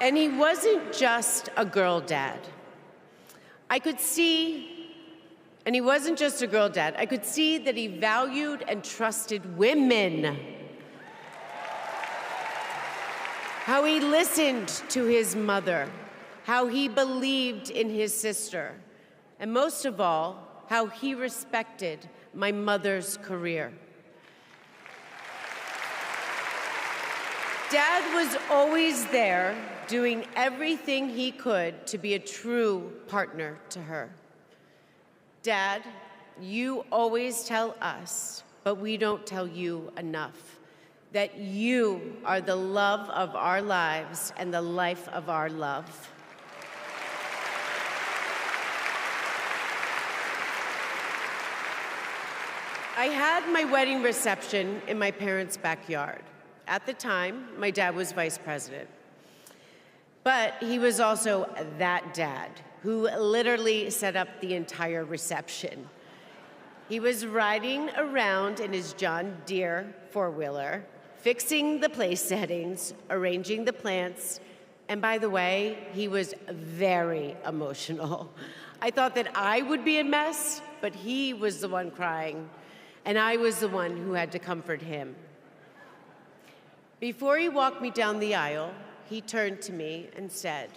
And he wasn't just a girl dad. I could see, and he wasn't just a girl dad, I could see that he valued and trusted women. How he listened to his mother, how he believed in his sister, and most of all, how he respected my mother's career. Dad was always there, doing everything he could to be a true partner to her. Dad, you always tell us, but we don't tell you enough, that you are the love of our lives and the life of our love. I had my wedding reception in my parents' backyard. At the time, my dad was vice president. But he was also that dad who literally set up the entire reception. He was riding around in his John Deere four-wheeler, fixing the place settings, arranging the plants, and by the way, he was very emotional. I thought that I would be a mess, but he was the one crying, and I was the one who had to comfort him. Before he walked me down the aisle, he turned to me and said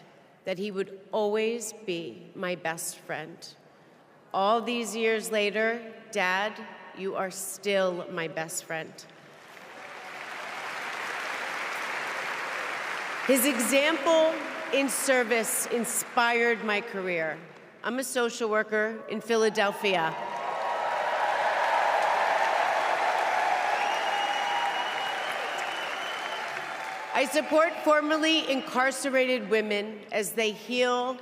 that he would always be my best friend. All these years later, Dad, you are still my best friend. His example in service inspired my career. I'm a social worker in Philadelphia. I support formerly incarcerated women as they heal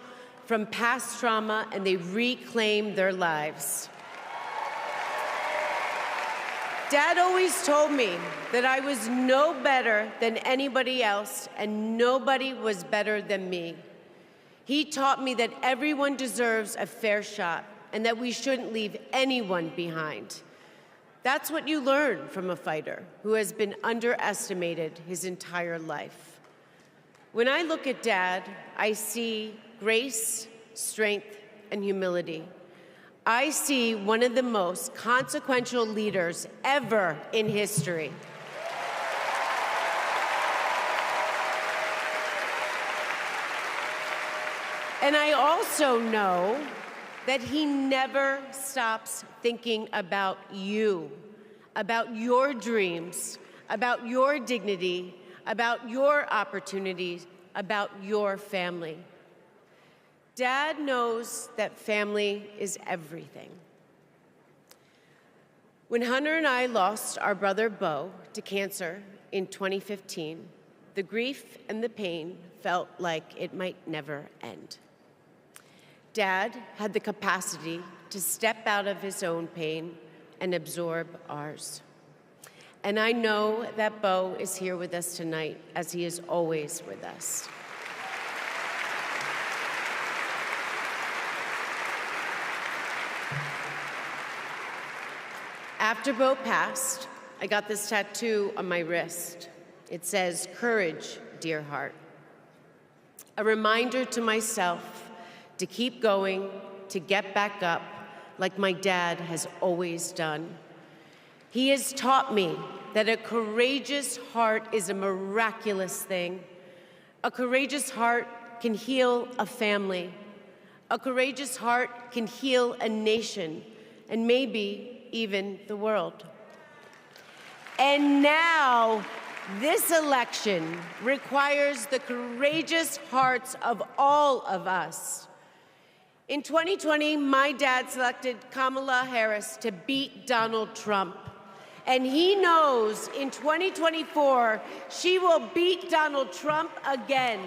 from past trauma and they reclaim their lives. Dad always told me that I was no better than anybody else and nobody was better than me. He taught me that everyone deserves a fair shot and that we shouldn't leave anyone behind. That's what you learn from a fighter who has been underestimated his entire life. When I look at Dad, I see grace, strength, and humility. I see one of the most consequential leaders ever in history. And I also know that he never stops thinking about you, about your dreams, about your dignity, about your opportunities, about your family. Dad knows that family is everything. When Hunter and I lost our brother Bo to cancer in 2015, the grief and the pain felt like it might never end. Dad had the capacity to step out of his own pain and absorb ours. And I know that Bo is here with us tonight, as he is always with us. After Bo passed, I got this tattoo on my wrist. It says, "Courage, dear heart." A reminder to myself to keep going, to get back up, like my dad has always done. He has taught me that a courageous heart is a miraculous thing. A courageous heart can heal a family. A courageous heart can heal a nation, and maybe even the world. And now, this election requires the courageous hearts of all of us. In 2020, my dad selected Kamala Harris to beat Donald Trump. And he knows in 2024, she will beat Donald Trump again.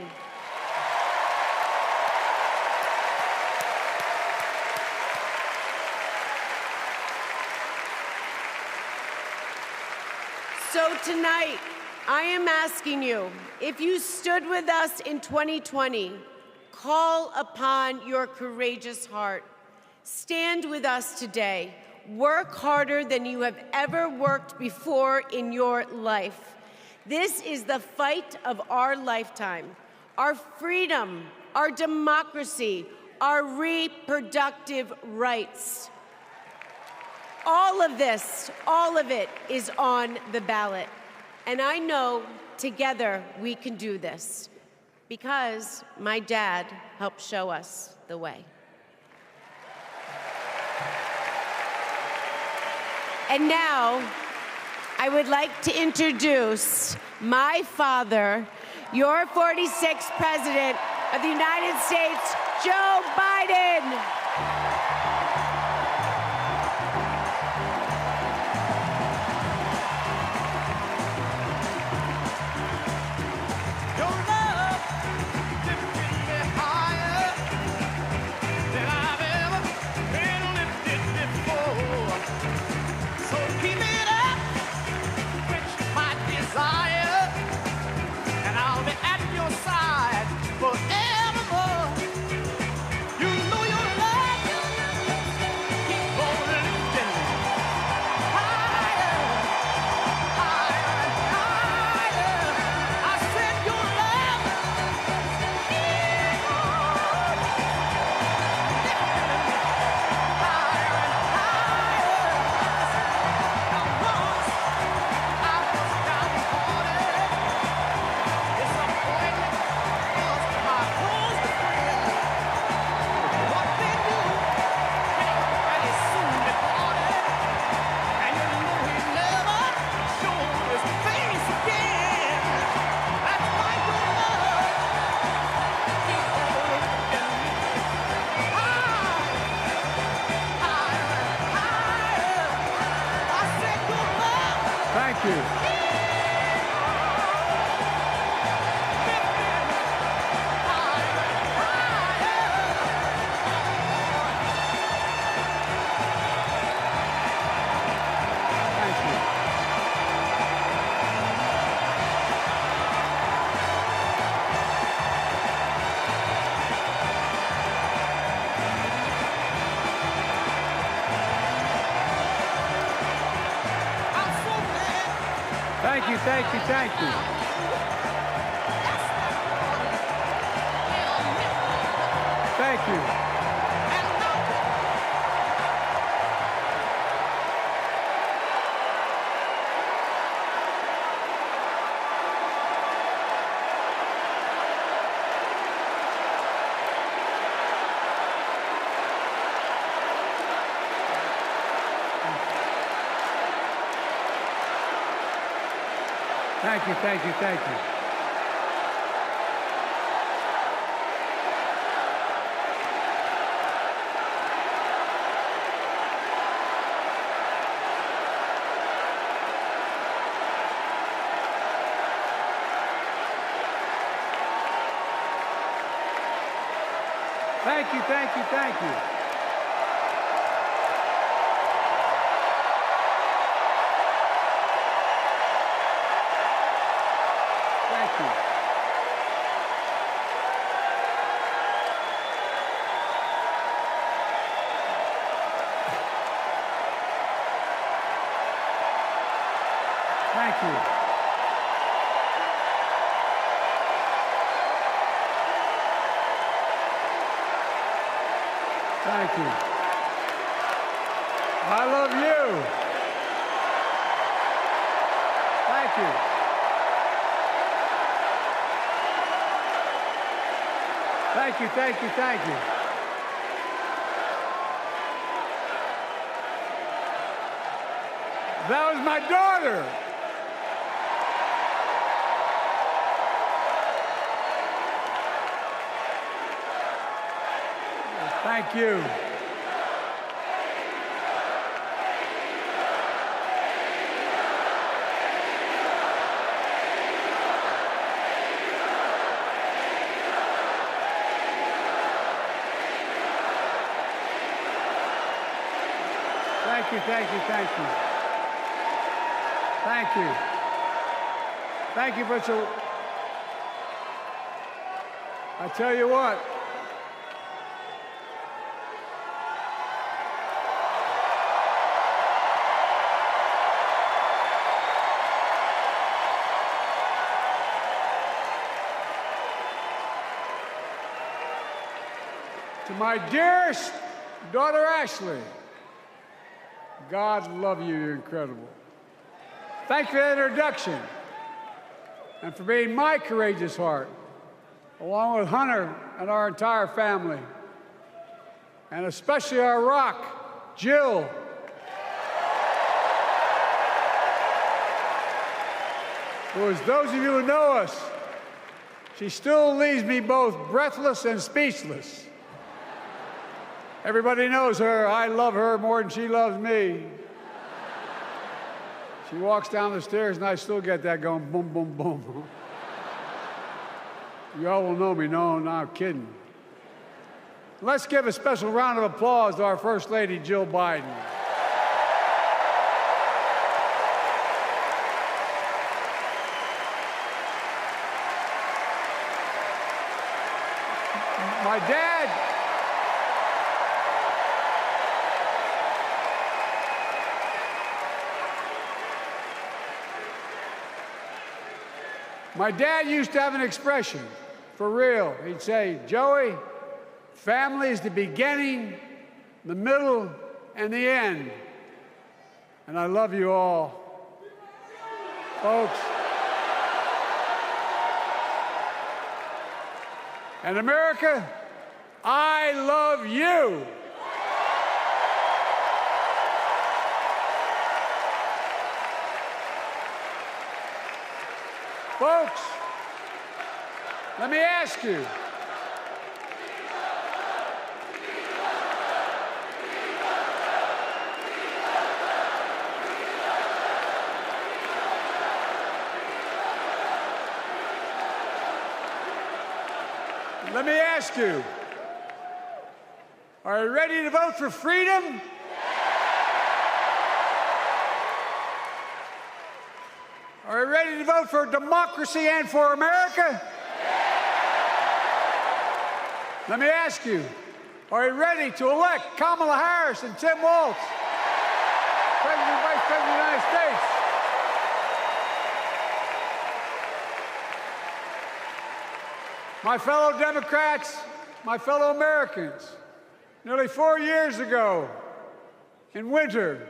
So tonight, I am asking you, if you stood with us in 2020, call upon your courageous heart. Stand with us today. Work harder than you have ever worked before in your life. This is the fight of our lifetime. Our freedom, our democracy, our reproductive rights. All of this, all of it is on the ballot. And I know together we can do this, because my dad helped show us the way. And now, I would like to introduce my father, your 46th President of the United States, Joe Biden. you, thank you, thank you. Thank you. Thank you, thank you, thank you. Thank you, thank you, thank you. Thank you. Thank you. Thank you. I love you. Thank you. Thank you, thank you, thank you. That was my daughter. Thank you. Thank you, thank you, thank you. Thank you. Thank you, Butcher. I tell you what. To my dearest daughter, Ashley, God love you, you're incredible. Thank you for that introduction and for being my courageous heart, along with Hunter and our entire family, and especially our rock, Jill. Who, as those of you who know us, she still leaves me both breathless and speechless. Everybody knows her. I love her more than she loves me. She walks down the stairs and I still get that going boom, boom, boom. You all will know me. No, not kidding. Let's give a special round of applause to our First Lady, Jill Biden. My dad used to have an expression, for real. He'd say, Joey, family is the beginning, the middle, and the end. And I love you all. Folks. And America, I love you. Folks, let me ask you. Let me ask you, are you ready to vote for freedom? Are you ready to vote for democracy and for America? Let me ask you, are you ready to elect Kamala Harris and Tim Walz, President and Vice President of the United States? My fellow Democrats, my fellow Americans, nearly 4 years ago, in winter,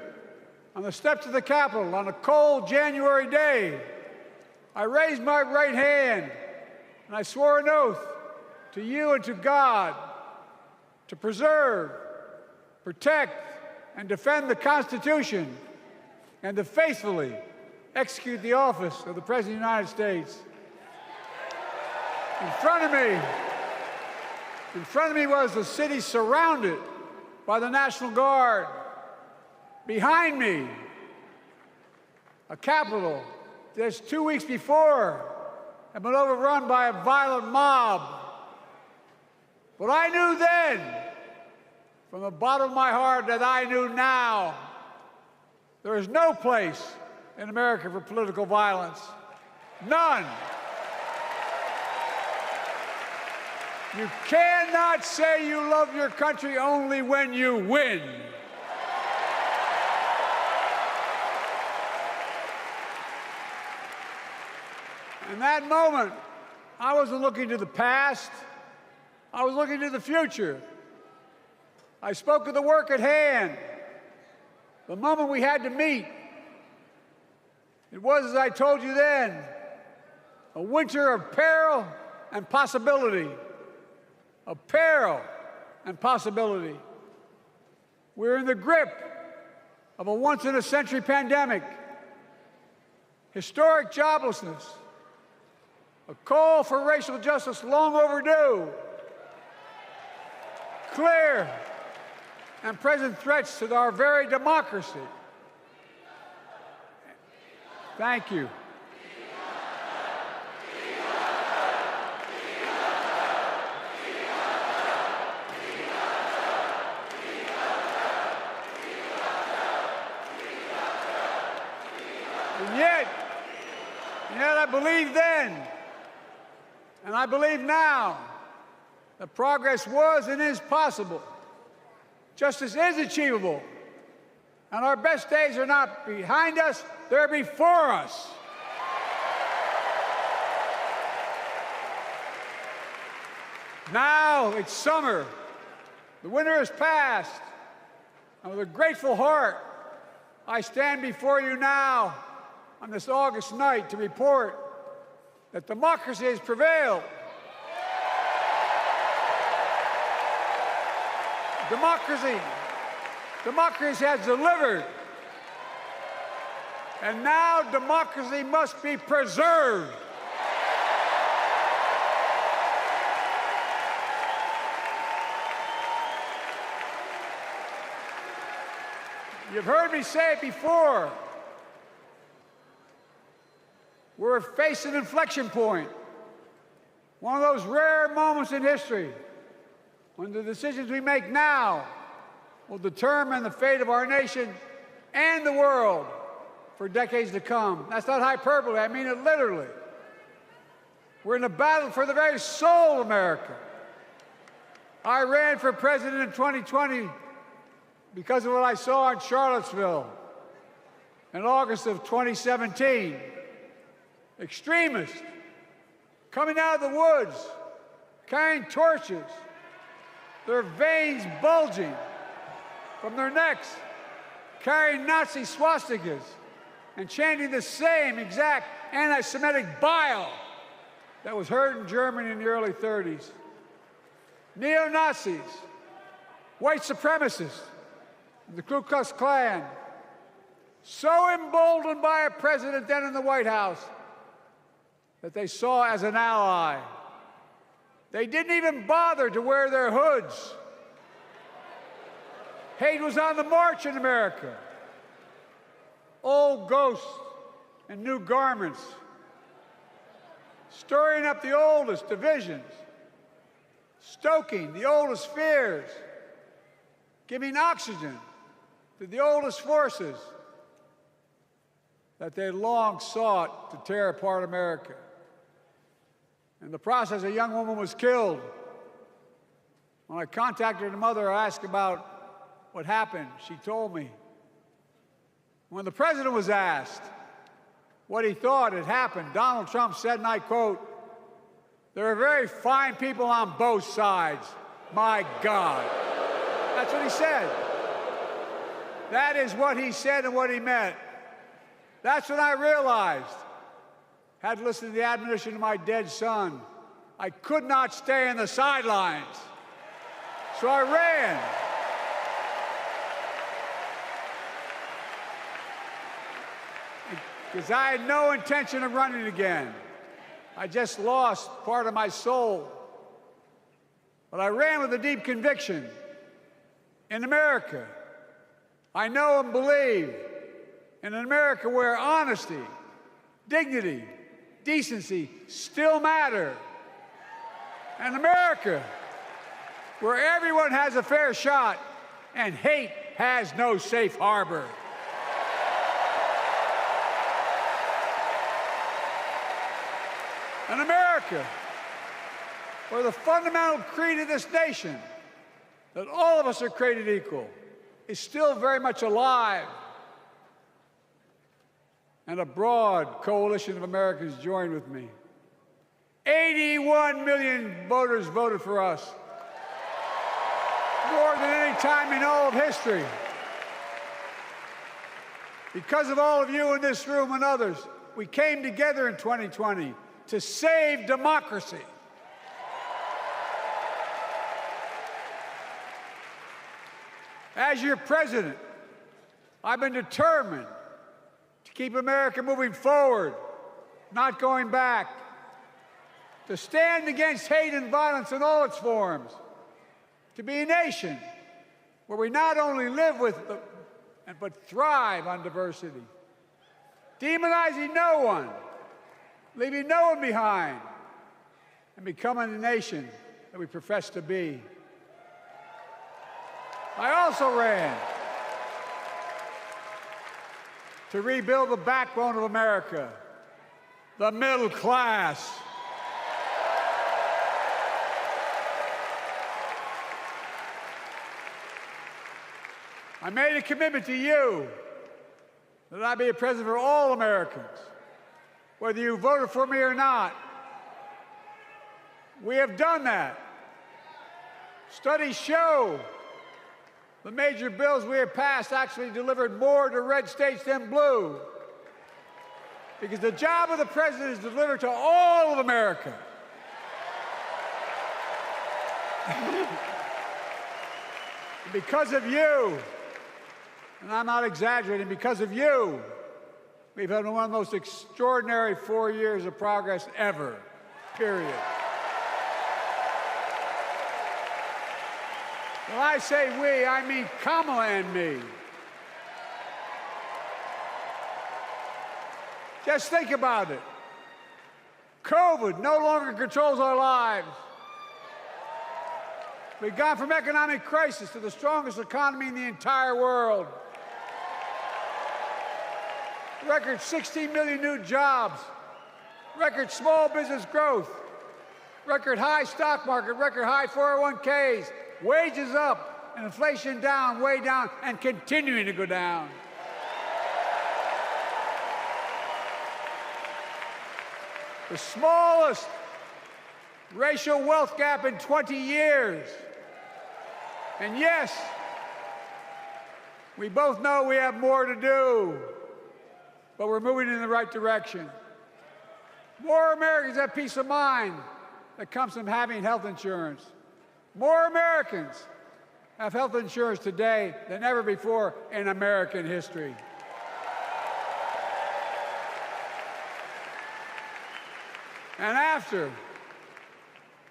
on the steps of the Capitol, on a cold January day, I raised my right hand and I swore an oath to you and to God to preserve, protect, and defend the Constitution and to faithfully execute the office of the President of the United States. In front of me was the city surrounded by the National Guard. Behind me, a Capitol just 2 weeks before had been overrun by a violent mob. But I knew then, from the bottom of my heart, that I knew now, there is no place in America for political violence. None. You cannot say you love your country only when you win. In that moment, I wasn't looking to the past. I was looking to the future. I spoke of the work at hand, the moment we had to meet. It was, as I told you then, a winter of peril and possibility. Of peril and possibility. We're in the grip of a once-in-a-century pandemic, historic joblessness, a call for racial justice long overdue, clear and present threats to our very democracy. Thank you. And yet I believed then, and I believe now, that progress was and is possible. Justice is achievable. And our best days are not behind us, they're before us. Now it's summer. The winter has passed. And with a grateful heart, I stand before you now on this August night to report that democracy has prevailed. Democracy has delivered. And now democracy must be preserved. You've heard me say it before. We're facing an inflection point. One of those rare moments in history when the decisions we make now will determine the fate of our nation and the world for decades to come. That's not hyperbole, I mean it literally. We're in a battle for the very soul of America. I ran for president in 2020 because of what I saw in Charlottesville in August of 2017. Extremists coming out of the woods, carrying torches, their veins bulging from their necks, carrying Nazi swastikas, and chanting the same exact anti-Semitic bile that was heard in Germany in the early 30s. Neo-Nazis, white supremacists, the Ku Klux Klan, so emboldened by a president then in the White House that they saw as an ally. They didn't even bother to wear their hoods. Hate was on the march in America. Old ghosts and new garments, stirring up the oldest divisions, stoking the oldest fears, giving oxygen to the oldest forces that they long sought to tear apart America. In the process, a young woman was killed. When I contacted her mother, I asked about what happened. She told me. When the president was asked what he thought had happened, Donald Trump said, and I quote, There are very fine people on both sides. My God. That's what he said. That is what he said and what he meant. That's when I realized, had to listen to the admonition of my dead son, I could not stay in the sidelines. So I ran. Because I had no intention of running again. I just lost part of my soul. But I ran with a deep conviction. In America, I know and believe in an America where honesty, dignity, decency still matter. An America where everyone has a fair shot and hate has no safe harbor. An America where the fundamental creed of this nation, that all of us are created equal, is still very much alive. And a broad coalition of Americans joined with me. 81 million voters voted for us, more than any time in all of history. Because of all of you in this room and others, we came together in 2020 to save democracy. As your president, I've been determined to keep America moving forward, not going back, to stand against hate and violence in all its forms, to be a nation where we not only live with but thrive on diversity, demonizing no one, leaving no one behind, and becoming the nation that we profess to be. I also ran to rebuild the backbone of America, the middle class. I made a commitment to you that I'd be a president for all Americans, whether you voted for me or not. We have done that. Studies show the major bills we have passed actually delivered more to red states than blue, because the job of the president is to deliver to all of America. Because of you, and I'm not exaggerating, because of you, we've had one of the most extraordinary 4 years of progress ever, period. When I say we, I mean Kamala and me. Just think about it. COVID no longer controls our lives. We've gone from economic crisis to the strongest economy in the entire world. Record 16 million new jobs. Record small business growth. Record high stock market. Record high 401ks. Wages up and inflation down, way down, and continuing to go down. The smallest racial wealth gap in 20 years. And yes, we both know we have more to do, but we're moving in the right direction. More Americans have peace of mind that comes from having health insurance. More Americans have health insurance today than ever before in American history. And after,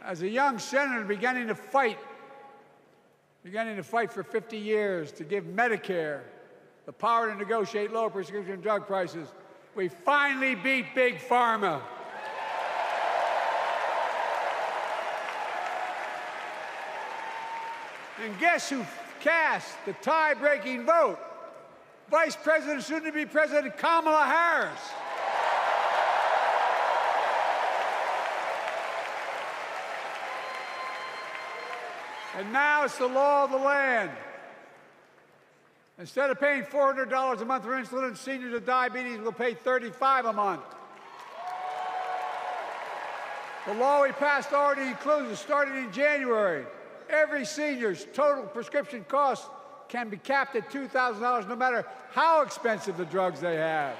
as a young senator beginning to fight for 50 years to give Medicare the power to negotiate lower prescription drug prices, we finally beat Big Pharma. And guess who cast the tie-breaking vote? Vice President, soon-to-be President Kamala Harris. And now it's the law of the land. Instead of paying $400 a month for insulin, seniors with diabetes will pay $35 a month. The law we passed already includes, starting in January, every senior's total prescription cost can be capped at $2,000 no matter how expensive the drugs they have.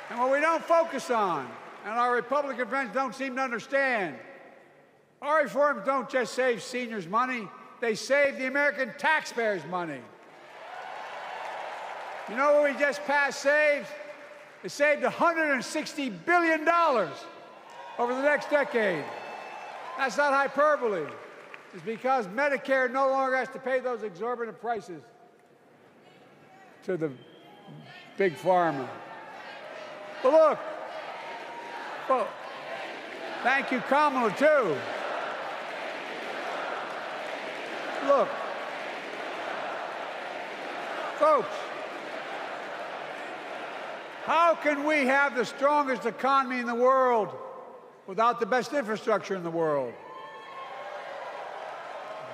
And what we don't focus on, and our Republican friends don't seem to understand, our reforms don't just save seniors money, they save the American taxpayers money. You know what we just passed saves? It saved $160 billion over the next decade. That's not hyperbole. It's because Medicare no longer has to pay those exorbitant prices to the big pharma. But look, well, thank you, Kamala, too. Look, folks, how can we have the strongest economy in the world without the best infrastructure in the world?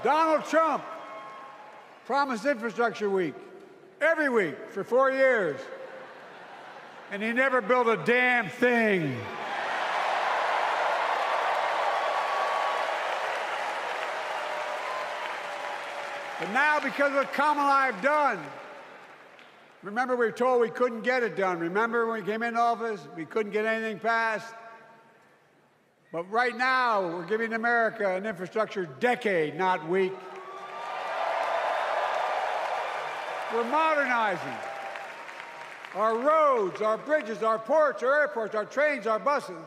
Donald Trump promised Infrastructure Week every week for 4 years, and he never built a damn thing. But now, because of what Kamala and I have done, remember we were told we couldn't get it done. Remember when we came into office, we couldn't get anything passed? But right now, we're giving America an infrastructure decade, not week. We're modernizing our roads, our bridges, our ports, our airports, our trains, our buses.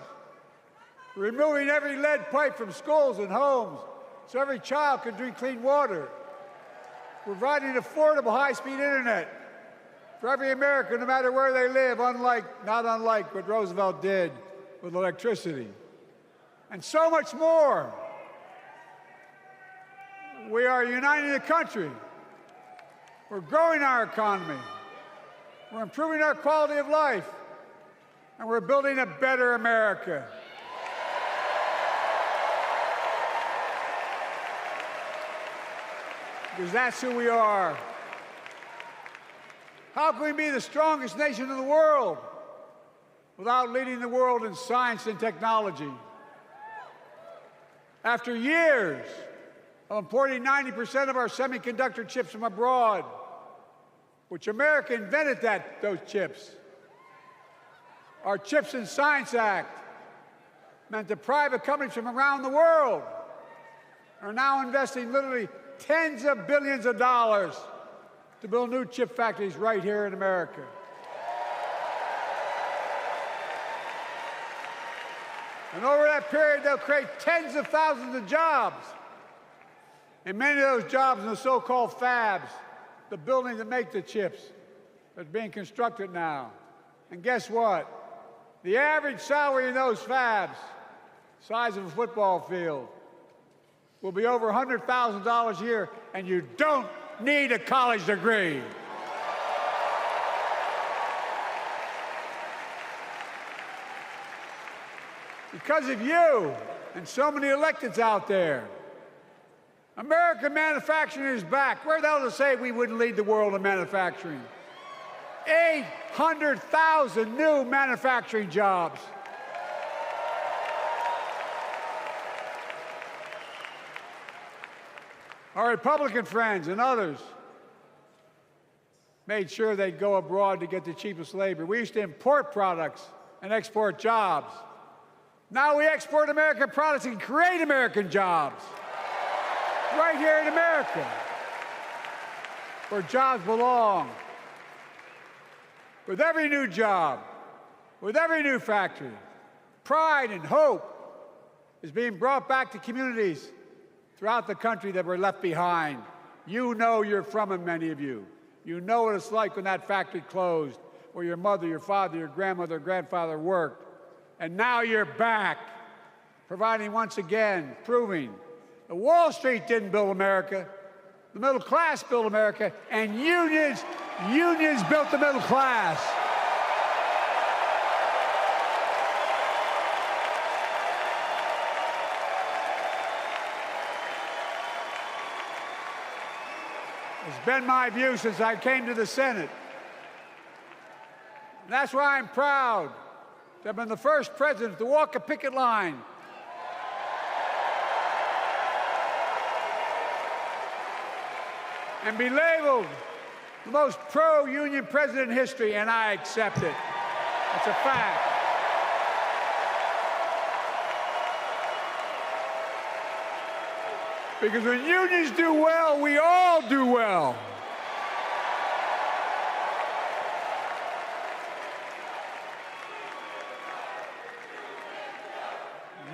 We're removing every lead pipe from schools and homes so every child can drink clean water. We're providing affordable high-speed internet for every American, no matter where they live, not unlike what Roosevelt did with electricity. And so much more. We are uniting the country. We're growing our economy. We're improving our quality of life. And we're building a better America. Because that's who we are. How can we be the strongest nation in the world without leading the world in science and technology? After years of importing 90% of our semiconductor chips from abroad, which America invented those chips, our Chips and Science Act meant that private companies from around the world are now investing literally tens of billions of dollars to build new chip factories right here in America. And over that period, they'll create tens of thousands of jobs. And many of those jobs in the so-called fabs, the buildings that make the chips, that's being constructed now. And guess what? The average salary in those fabs, size of a football field, will be over $100,000 a year, and you don't need a college degree. Because of you and so many electeds out there, American manufacturing is back. Where the hell to say we wouldn't lead the world in manufacturing? 800,000 new manufacturing jobs. Our Republican friends and others made sure they'd go abroad to get the cheapest labor. We used to import products and export jobs. Now we export American products and create American jobs right here in America, where jobs belong. With every new job, with every new factory, pride and hope is being brought back to communities throughout the country that were left behind. You know you're from them, many of you. You know what it's like when that factory closed, where your mother, your father, your grandmother, grandfather worked. And now you're back, providing once again, proving that Wall Street didn't build America, the middle class built America, and unions built the middle class. It's been my view since I came to the Senate. And that's why I'm proud to have been the first president to walk a picket line and be labeled the most pro-union president in history, and I accept it. It's a fact. Because when unions do well, we all do well.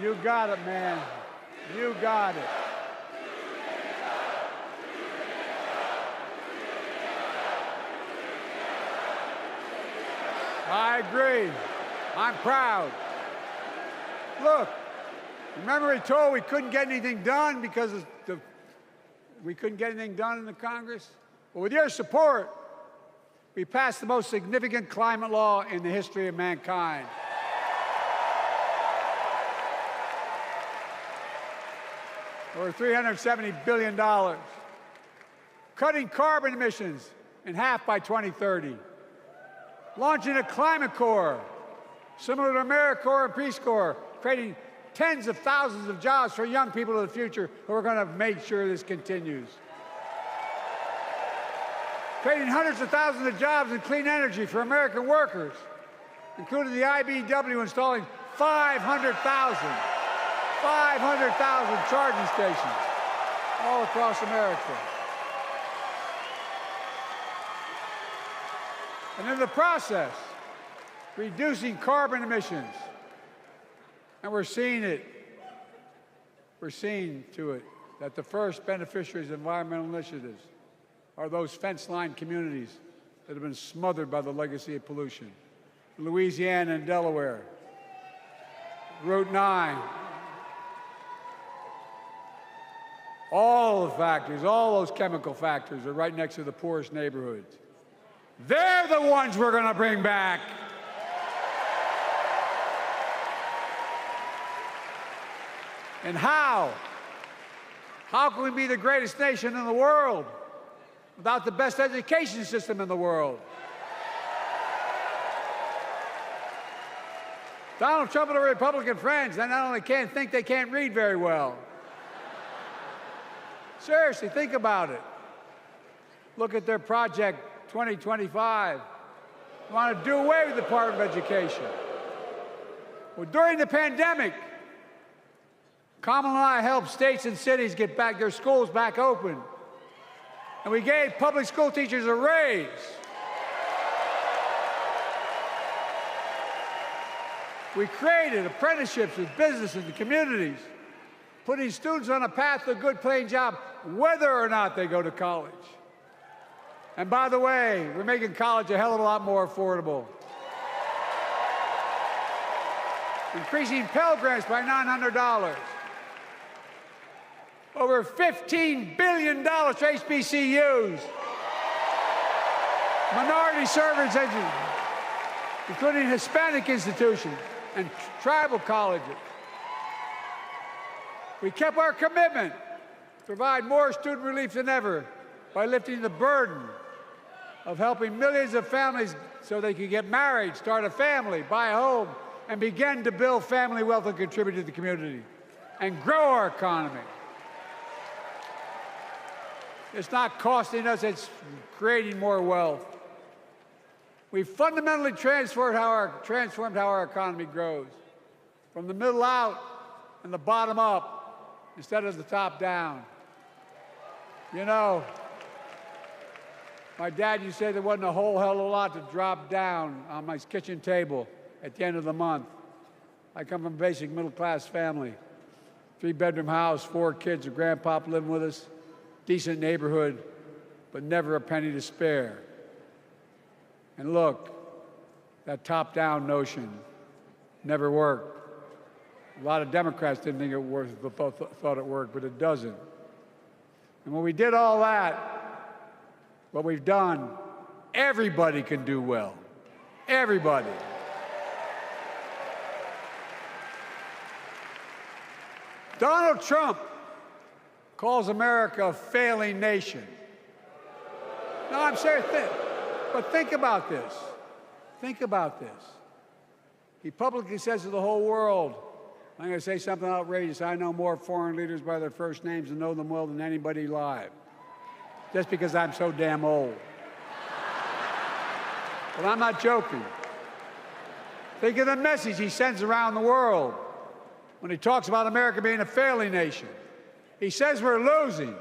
You got it, man. You got it. I agree. I'm proud. Look, remember he told we couldn't get anything done because we couldn't get anything done in the Congress? Well, with your support, we passed the most significant climate law in the history of mankind. Over $370 billion. Cutting carbon emissions in half by 2030. Launching a climate corps, similar to AmeriCorps and Peace Corps, creating tens of thousands of jobs for young people of the future who are going to make sure this continues. Creating hundreds of thousands of jobs in clean energy for American workers, including the IBEW installing 500,000 charging stations all across America. And in the process, reducing carbon emissions. And we're seeing it. We're seeing to it that the first beneficiaries of environmental initiatives are those fence-lined communities that have been smothered by the legacy of pollution. Louisiana and Delaware, Route 9, all the factories, all those chemical factories are right next to the poorest neighborhoods. They're the ones we're going to bring back. And how? How can we be the greatest nation in the world without the best education system in the world? Donald Trump and the Republican friends, they not only can't think, they can't read very well. Seriously, think about it. Look at their Project 2025. They want to do away with the Department of Education. Well, during the pandemic, Kamala and I helped states and cities get back their schools back open. And we gave public school teachers a raise. We created apprenticeships with businesses and communities, putting students on a path to a good paying job, whether or not they go to college. And by the way, we're making college a hell of a lot more affordable. Increasing Pell Grants by $900. Over $15 billion for HBCUs. Minority service education, including Hispanic institutions and tribal colleges. We kept our commitment to provide more student relief than ever by lifting the burden of helping millions of families so they could get married, start a family, buy a home, and begin to build family wealth and contribute to the community and grow our economy. It's not costing us, it's creating more wealth. We fundamentally transformed how our economy grows, from the middle out and the bottom up instead of the top down. You know, my dad used to say there wasn't a whole hell of a lot to drop down on my kitchen table at the end of the month. I come from a basic middle-class family, 3-bedroom house, 4 kids, a grandpop living with us, decent neighborhood, but never a penny to spare. And look, that top-down notion never worked. A lot of Democrats didn't think it worked, thought it worked, but it doesn't. And when we did all that, what we've done, everybody can do well. Everybody. Donald Trump calls America a failing nation. No, I'm serious. But think about this. Think about this. He publicly says to the whole world, I'm going to say something outrageous, I know more foreign leaders by their first names and know them well than anybody alive, just because I'm so damn old. But I'm not joking. Think of the message he sends around the world when he talks about America being a failing nation. He says we're losing.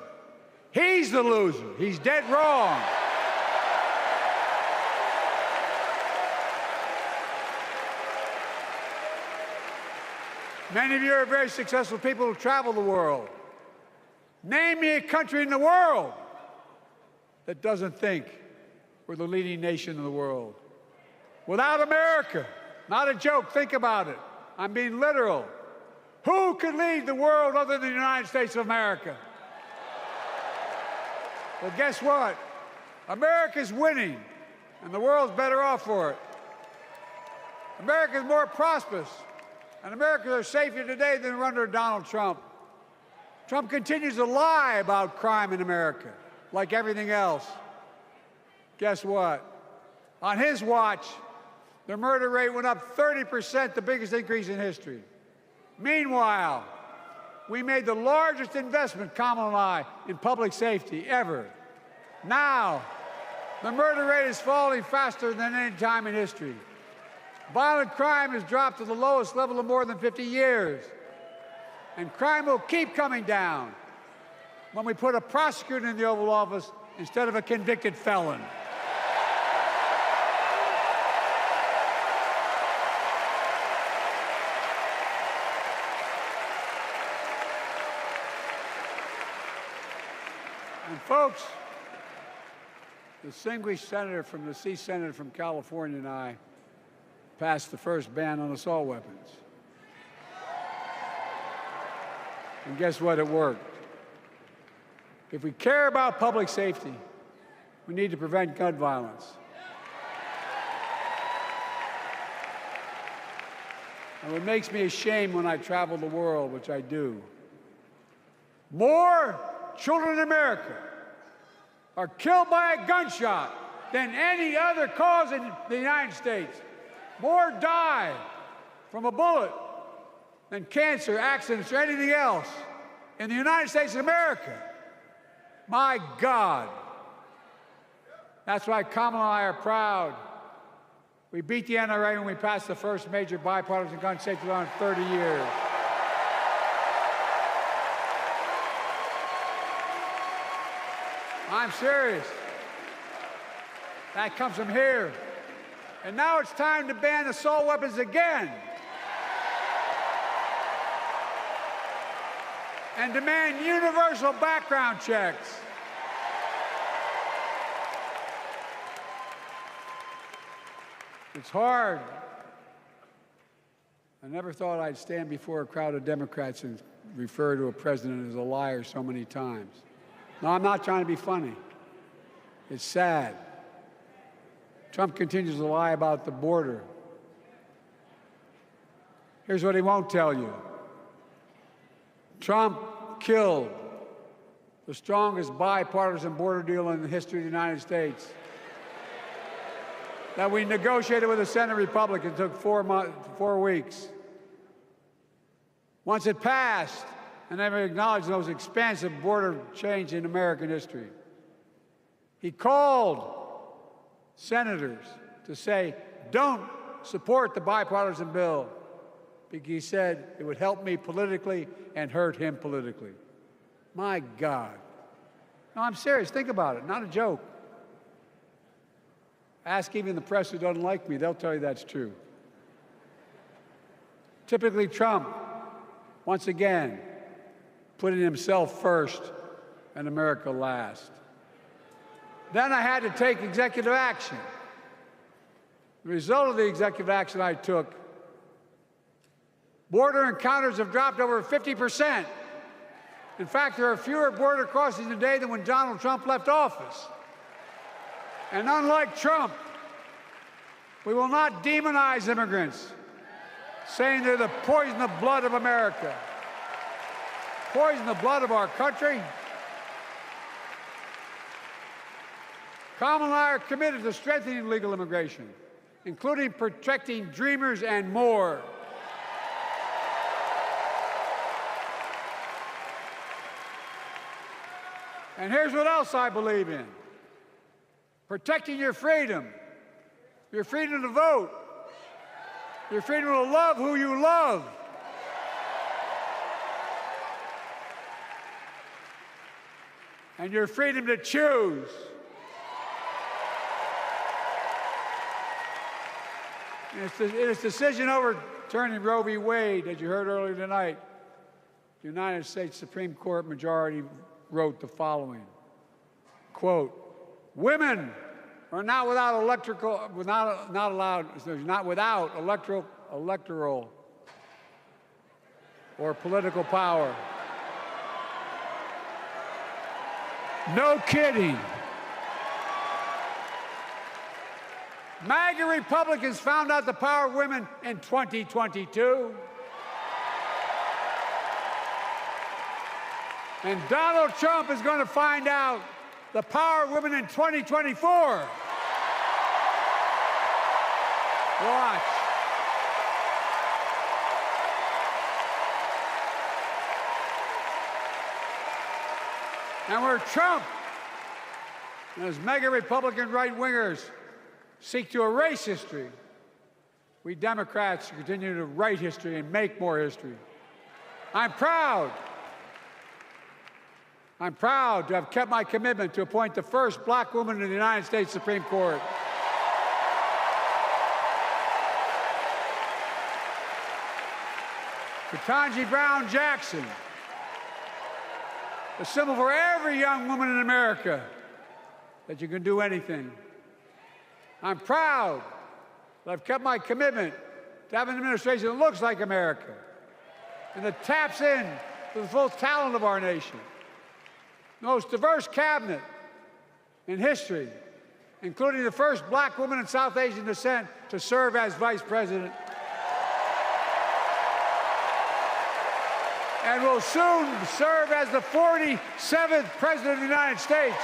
He's the loser. He's dead wrong. Many of you are very successful people who travel the world. Name me a country in the world that doesn't think we're the leading nation in the world. Without America, not a joke, think about it. I'm being literal. Who could lead the world other than the United States of America? Well, guess what? America's winning, and the world's better off for it. America's more prosperous, and Americans are safer today than were under Donald Trump. Trump continues to lie about crime in America, like everything else. Guess what? On his watch, the murder rate went up 30%, the biggest increase in history. Meanwhile, we made the largest investment, Kamala and I, in public safety ever. Now, the murder rate is falling faster than any time in history. Violent crime has dropped to the lowest level of more than 50 years. And crime will keep coming down when we put a prosecutor in the Oval Office instead of a convicted felon. And folks, the distinguished senator from the Senator from California and I passed the first ban on assault weapons. And guess what? It worked. If we care about public safety, we need to prevent gun violence. And what makes me ashamed when I travel the world, which I do, more children in America are killed by a gunshot than any other cause in the United States. More die from a bullet than cancer, accidents, or anything else in the United States of America. My God. That's why Kamala and I are proud. We beat the NRA when we passed the first major bipartisan gun safety law in 30 years. I'm serious. That comes from here. And now it's time to ban assault weapons again. And demand universal background checks. It's hard. I never thought I'd stand before a crowd of Democrats and refer to a president as a liar so many times. No, I'm not trying to be funny. It's sad. Trump continues to lie about the border. Here's what he won't tell you. Trump killed the strongest bipartisan border deal in the history of the United States that we negotiated with the Senate Republicans. Took 4 weeks. Once it passed, and never acknowledged the most expansive border change in American history. He called senators to say, don't support the bipartisan bill, because he said it would help me politically and hurt him politically. My God. No, I'm serious. Think about it. Not a joke. Ask even the press who doesn't like me. They'll tell you that's true. Typically, Trump, once again, putting himself first and America last. Then I had to take executive action. The result of the executive action I took, border encounters have dropped over 50%. In fact, there are fewer border crossings today than when Donald Trump left office. And unlike Trump, we will not demonize immigrants, saying they're the poison of blood of America. Poison the blood of our country. Kamala and I are committed to strengthening legal immigration including protecting dreamers and more. And here's what else I believe in. Protecting your freedom to vote, your freedom to love who you love, and your freedom to choose. In its decision overturning Roe v. Wade, as you heard earlier tonight, the United States Supreme Court majority wrote the following, quote, "Women are not without electoral or political power." No kidding. MAGA Republicans found out the power of women in 2022. And Donald Trump is going to find out the power of women in 2024. Watch. And where Trump and his mega Republican right-wingers seek to erase history, we Democrats continue to write history and make more history. I'm proud to have kept my commitment to appoint the first black woman to the United States Supreme Court. Ketanji Brown Jackson, a symbol for every young woman in America that you can do anything. I'm proud that I've kept my commitment to have an administration that looks like America and that taps in to the full talent of our nation. The most diverse cabinet in history, including the first black woman of South Asian descent to serve as vice president. And will soon serve as the 47th president of the United States.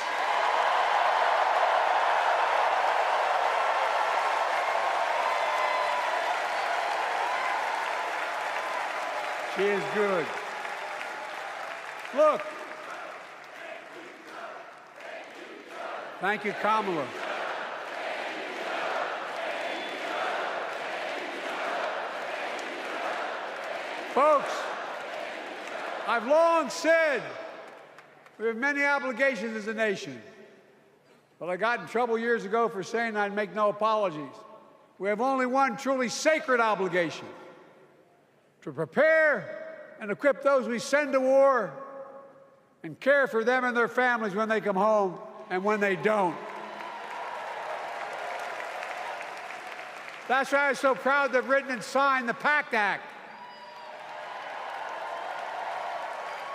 She is good. Look. Thank you, Kamala. Folks, I've long said we have many obligations as a nation, but I got in trouble years ago for saying I'd make no apologies. We have only one truly sacred obligation: to prepare and equip those we send to war and care for them and their families when they come home and when they don't. That's why I'm so proud to have written and signed the PACT Act,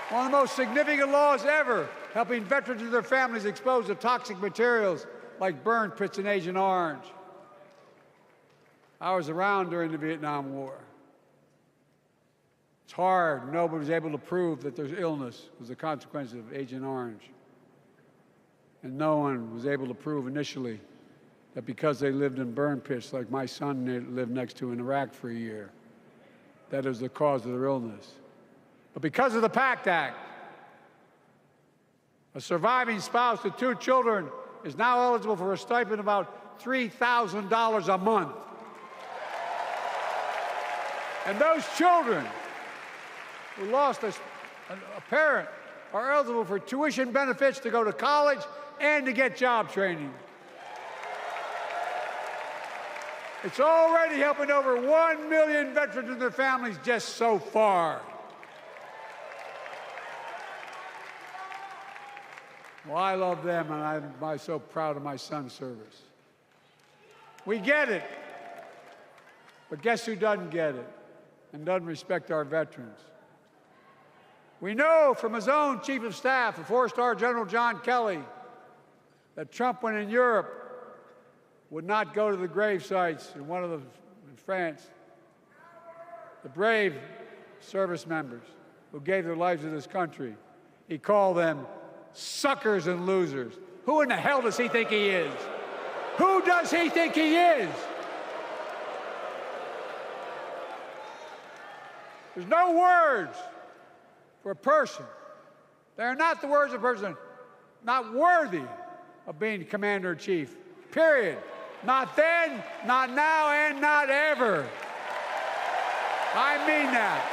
one of the most significant laws ever, helping veterans and their families exposed to toxic materials like burn pits in Agent Orange. I was around during the Vietnam War. It's hard. Nobody was able to prove that there's illness was a consequence of Agent Orange. And no one was able to prove initially that because they lived in burn pits like my son lived next to in Iraq for a year, that is the cause of their illness. But because of the PACT Act, a surviving spouse with 2 children is now eligible for a stipend of about $3,000 a month. And those children who lost a parent are eligible for tuition benefits to go to college and to get job training. It's already helping over 1 million veterans and their families just so far. Well, I love them, and I'm so proud of my son's service. We get it, but guess who doesn't get it and doesn't respect our veterans? We know from his own chief of staff, the 4-star General John Kelly, that Trump, when in Europe, would not go to the grave sites in France. The brave service members who gave their lives to this country. He called them suckers and losers. Who in the hell does he think he is? Who does he think he is? There's no words for a person. They are not the words of a person not worthy of being commander-in-chief, period. Not then, not now, and not ever. I mean that.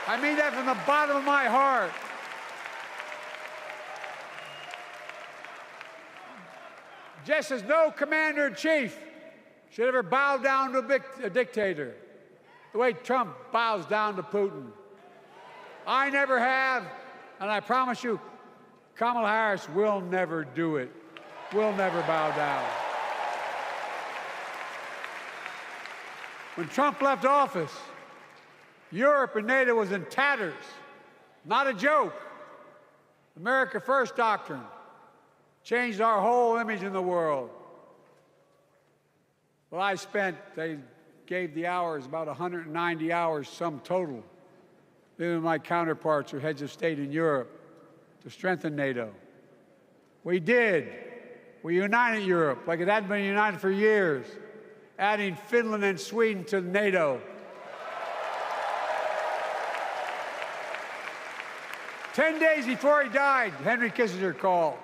I mean that from the bottom of my heart. Just as no commander-in-chief should ever bow down to a dictator, the way Trump bows down to Putin. I never have, and I promise you, Kamala Harris will never do it. Will never bow down. When Trump left office, Europe and NATO was in tatters. Not a joke. America First doctrine changed our whole image in the world. Well, they gave the hours, about 190 hours sum total. Even my counterparts are heads of state in Europe to strengthen NATO. We did. We united Europe like it hadn't been united for years, adding Finland and Sweden to NATO. 10 days before he died, Henry Kissinger called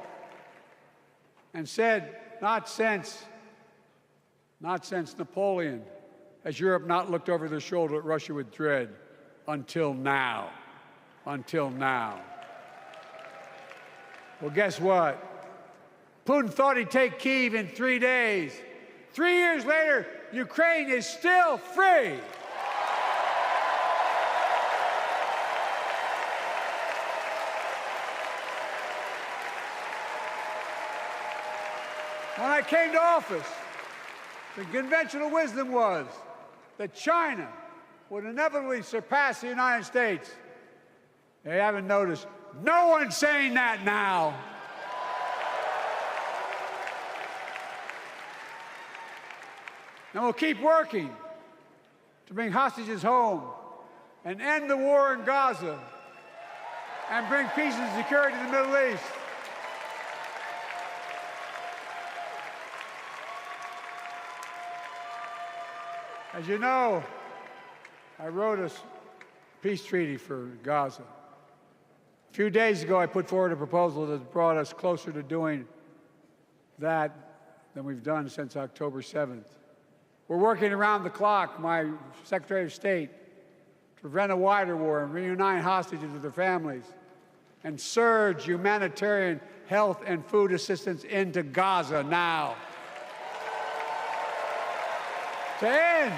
and said, not since Napoleon has Europe not looked over their shoulder at Russia with dread until now. Until now. Well, guess what? Putin thought he'd take Kyiv in 3 days. 3 years later, Ukraine is still free. When I came to office, the conventional wisdom was that China would inevitably surpass the United States. They haven't noticed. No one's saying that now. And we'll keep working to bring hostages home and end the war in Gaza and bring peace and security to the Middle East. As you know, I wrote a peace treaty for Gaza. A few days ago, I put forward a proposal that brought us closer to doing that than we've done since October 7th. We're working around the clock, my Secretary of State, to prevent a wider war and reunite hostages with their families and surge humanitarian health and food assistance into Gaza now. To end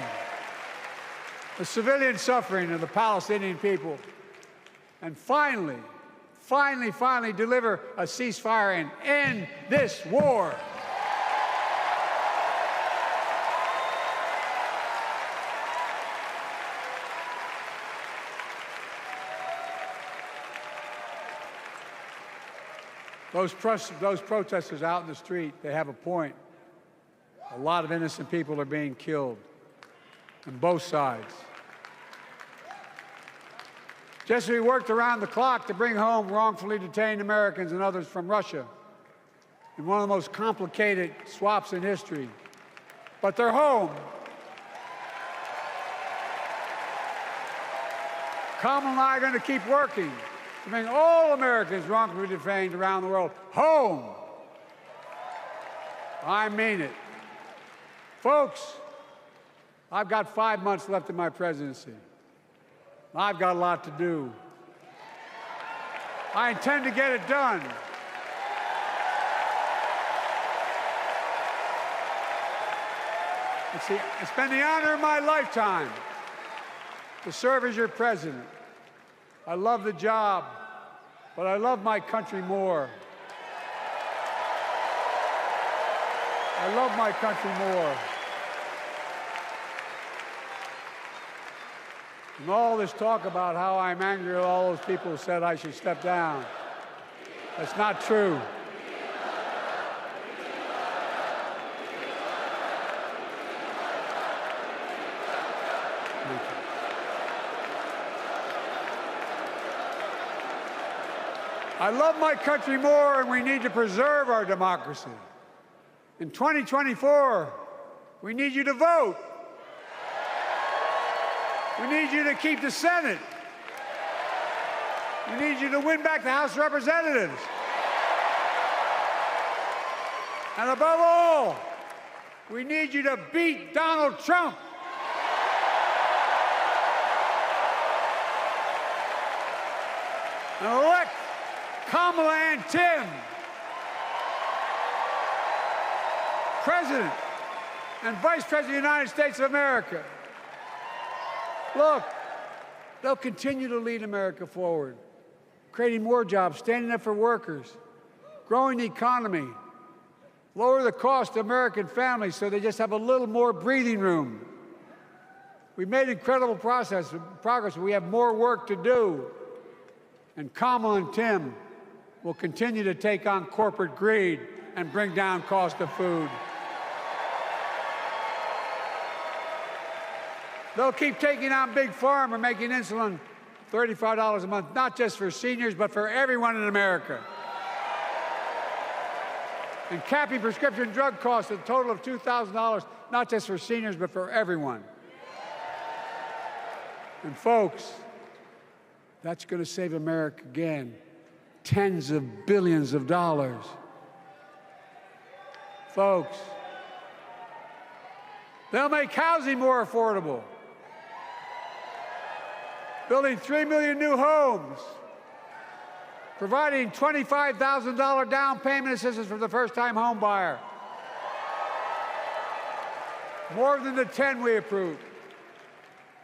the civilian suffering of the Palestinian people, and finally deliver a ceasefire and end this war. Those protesters out in the street, they have a point. A lot of innocent people are being killed on both sides. Just as we worked around the clock to bring home wrongfully detained Americans and others from Russia in one of the most complicated swaps in history, but they're home. Kamala and I are going to keep working to bring all Americans wrongfully detained around the world home. I mean it. Folks, I've got 5 months left in my presidency. I've got a lot to do. I intend to get it done. It's been the honor of my lifetime to serve as your president. I love the job, but I love my country more. I love my country more. And all this talk about how I'm angry at all those people who said I should step down, that's not true. Thank you. I love my country more, and we need to preserve our democracy. In 2024, we need you to vote. We need you to keep the Senate. We need you to win back the House of Representatives. And above all, we need you to beat Donald Trump. And elect Kamala and Tim President and Vice President of the United States of America. Look, they'll continue to lead America forward, creating more jobs, standing up for workers, growing the economy, lower the cost to American families so they just have a little more breathing room. We've made incredible progress, but we have more work to do. And Kamala and Tim will continue to take on corporate greed and bring down cost of food. They'll keep taking on Big Pharma, making insulin $35 a month, not just for seniors, but for everyone in America. And capping prescription drug costs at a total of $2,000, not just for seniors, but for everyone. And folks, that's going to save America again tens of billions of dollars. Folks, they'll make housing more affordable, building 3 million new homes, providing $25,000 down payment assistance for the first-time home buyer, more than the 10 we approved.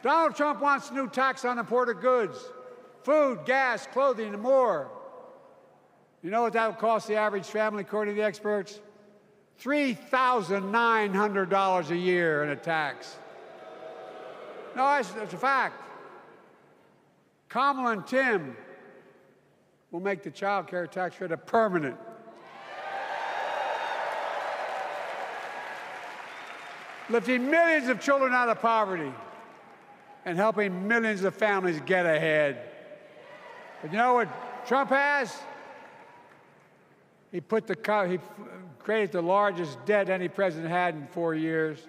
Donald Trump wants a new tax on imported goods, food, gas, clothing, and more. You know what that will cost the average family, according to the experts? $3,900 a year in a tax. No, that's a fact. Kamala and Tim will make the child care tax credit permanent. Lifting millions of children out of poverty and helping millions of families get ahead. But you know what Trump has? He created the largest debt any president had in 4 years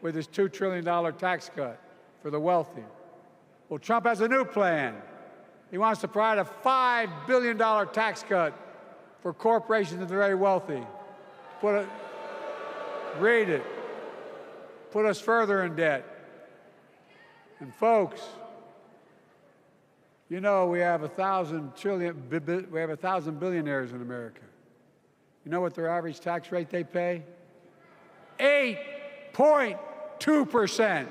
with his $2 trillion tax cut for the wealthy. Well, Trump has a new plan. He wants to provide a $5 billion tax cut for corporations and the very wealthy. Read it. Put us further in debt. And folks, you know we have 1,000 billionaires in America. You know what their average tax rate they pay? 8.2%.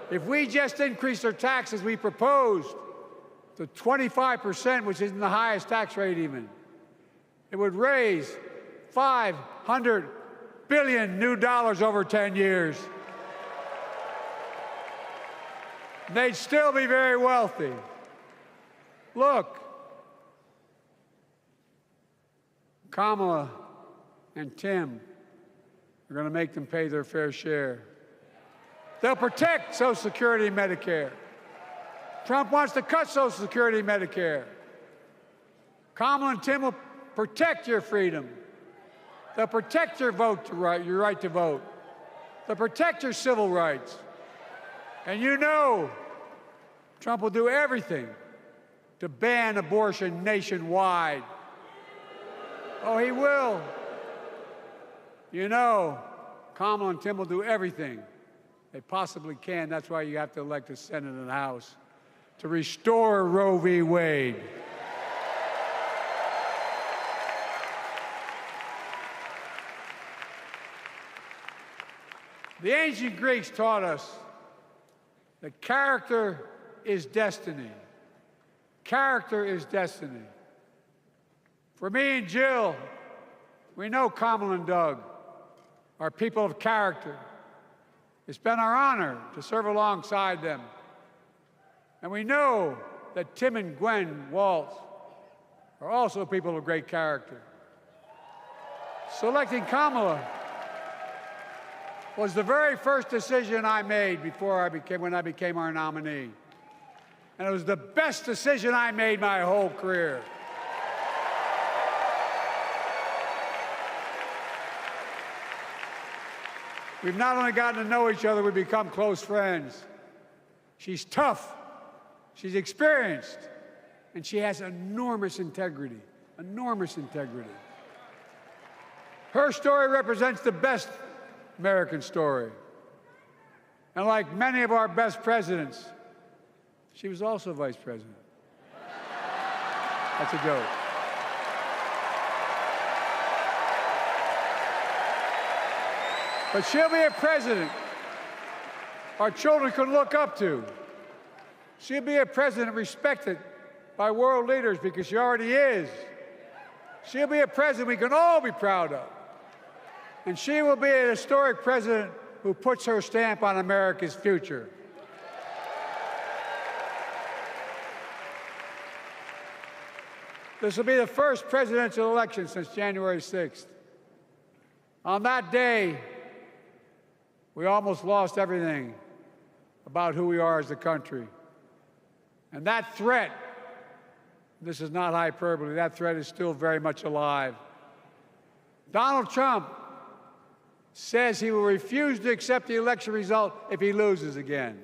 If we just increased our taxes we proposed to 25%, which isn't the highest tax rate even, it would raise $500 billion new dollars over 10 years. They'd still be very wealthy. Look, Kamala and Tim are going to make them pay their fair share. They'll protect Social Security and Medicare. Trump wants to cut Social Security and Medicare. Kamala and Tim will protect your freedom. They'll protect your your right to vote. They'll protect your civil rights. And you know Trump will do everything to ban abortion nationwide. Oh, he will. You know, Kamala and Tim will do everything they possibly can. That's why you have to elect a Senate and a House to restore Roe v. Wade. The ancient Greeks taught us that character is destiny. Character is destiny. For me and Jill, we know Kamala and Doug are people of character. It's been our honor to serve alongside them. And we know that Tim and Gwen Waltz are also people of great character. Selecting Kamala was the very first decision I made when I became our nominee. And it was the best decision I made my whole career. We've not only gotten to know each other, we've become close friends. She's tough, she's experienced, and she has enormous integrity, enormous integrity. Her story represents the best American story. And like many of our best presidents, she was also vice president. That's a joke. But she'll be a president our children can look up to. She'll be a president respected by world leaders because she already is. She'll be a president we can all be proud of. And she will be an historic president who puts her stamp on America's future. This will be the first presidential election since January 6th. On that day, we almost lost everything about who we are as a country. And that threat, this is not hyperbole, that threat is still very much alive. Donald Trump says he will refuse to accept the election result if he loses again.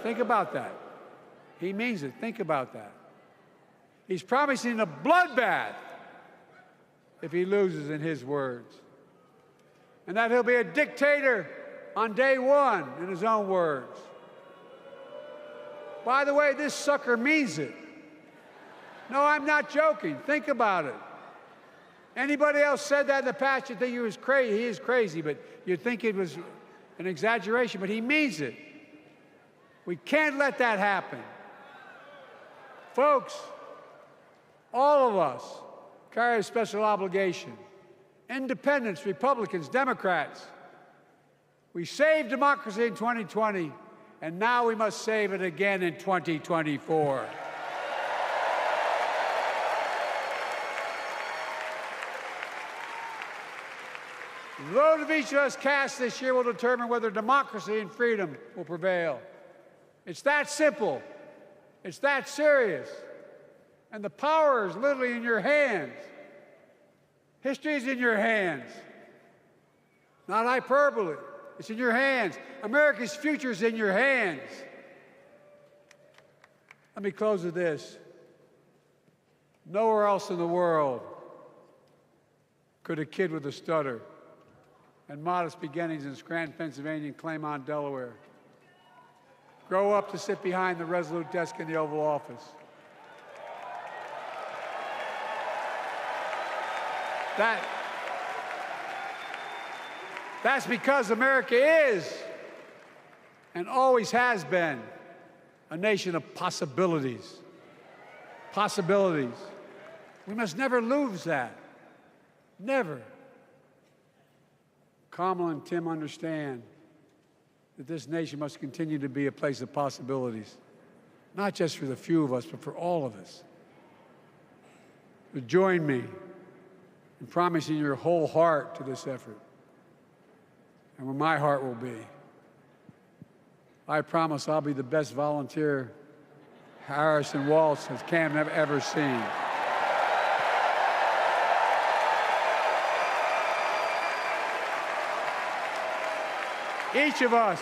Think about that. He means it. Think about that. He's promising a bloodbath if he loses, in his words. And that he'll be a dictator on day one, in his own words. By the way, this sucker means it. No, I'm not joking. Think about it. Anybody else said that in the past, you'd think he was crazy. He is crazy, but you'd think it was an exaggeration, but he means it. We can't let that happen. Folks, all of us carry a special obligation. Independents, Republicans, Democrats. We saved democracy in 2020, and now we must save it again in 2024. The vote of each of us cast this year will determine whether democracy and freedom will prevail. It's that simple. It's that serious. And the power is literally in your hands. History is in your hands. Not hyperbole. It's in your hands. America's future is in your hands. Let me close with this. Nowhere else in the world could a kid with a stutter and modest beginnings in Scranton, Pennsylvania, and Claymont, Delaware, grow up to sit behind the resolute desk in the Oval Office. That's because America is and always has been a nation of possibilities. Possibilities. We must never lose that. Never. Kamala and Tim understand that this nation must continue to be a place of possibilities, not just for the few of us, but for all of us. So join me in promising your whole heart to this effort, and where my heart will be. I promise I'll be the best volunteer Harrison Waltz has Cam ever seen. Each of us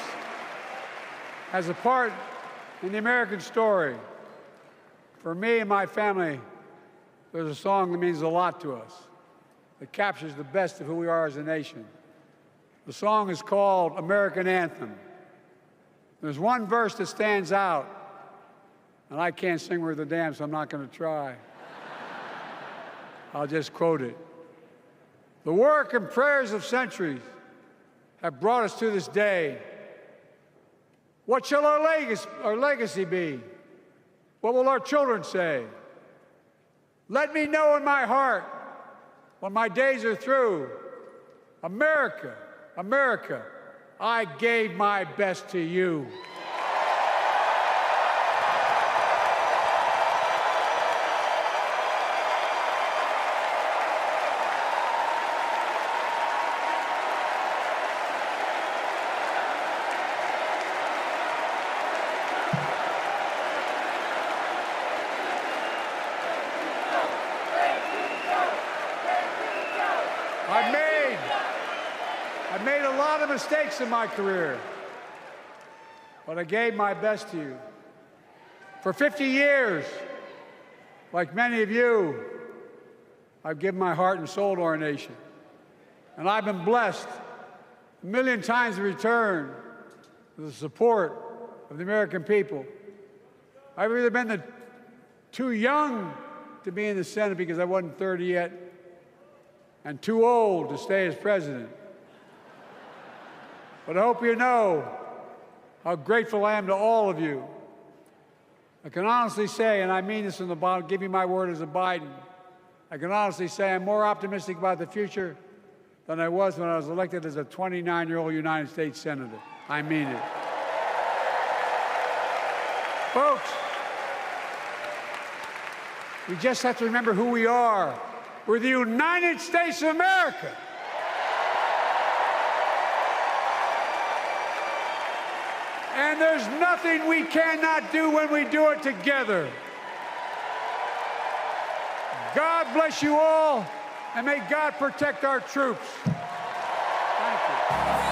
has a part in the American story. For me and my family, there's a song that means a lot to us, that captures the best of who we are as a nation. The song is called American Anthem. There's one verse that stands out, and I can't sing worth a damn, so I'm not going to try. I'll just quote it. The work and prayers of centuries have brought us to this day. What shall our legacy be? What will our children say? Let me know in my heart when my days are through. America, America, I gave my best to you. I made of mistakes in my career, but I gave my best to you. For 50 years, like many of you, I've given my heart and soul to our nation. And I've been blessed a million times in return with the support of the American people. I've either been too young to be in the Senate because I wasn't 30 yet, and too old to stay as president. But I hope you know how grateful I am to all of you. I can honestly say, and I mean this from the bottom, give you my word as a Biden, I can honestly say I'm more optimistic about the future than I was when I was elected as a 29-year-old United States Senator. I mean it. Folks, we just have to remember who we are. We're the United States of America. And there's nothing we cannot do when we do it together. God bless you all, and may God protect our troops. Thank you.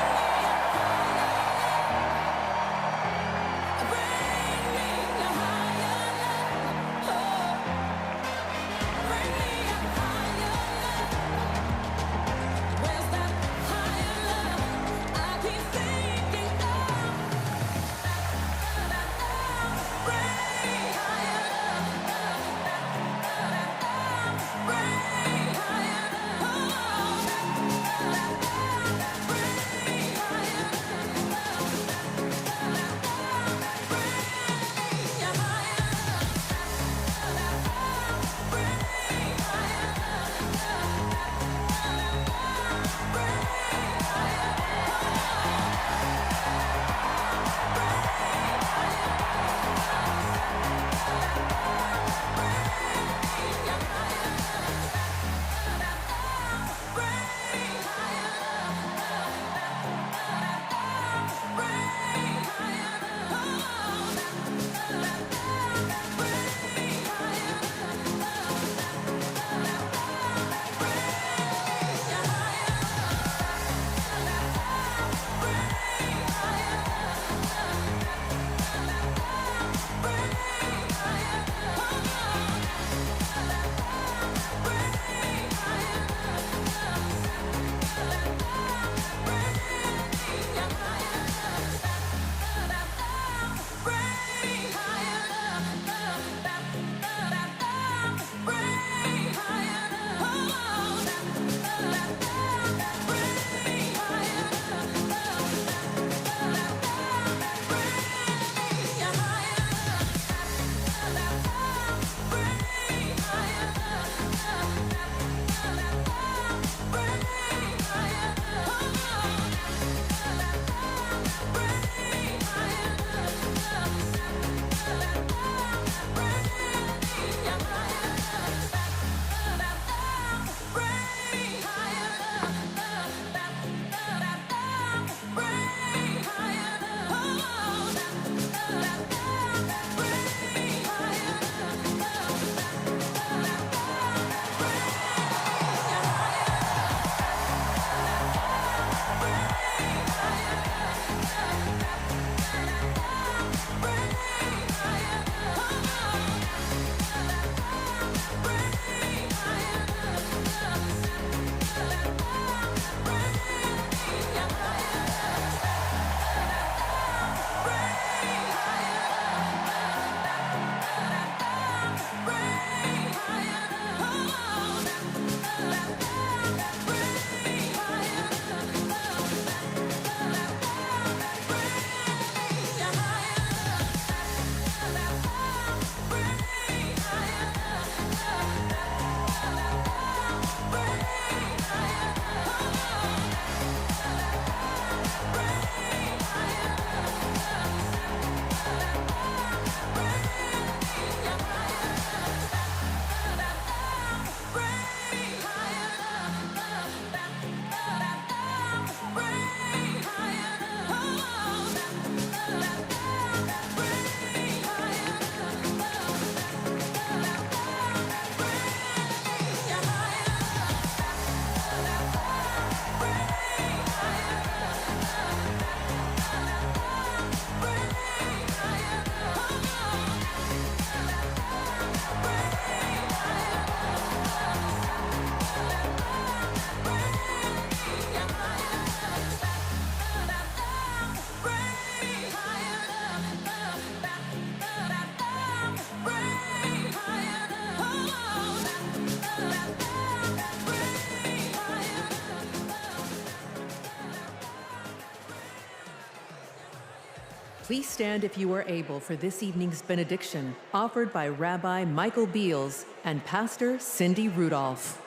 Please stand if you are able for this evening's benediction, offered by Rabbi Michael Beals and Pastor Cindy Rudolph.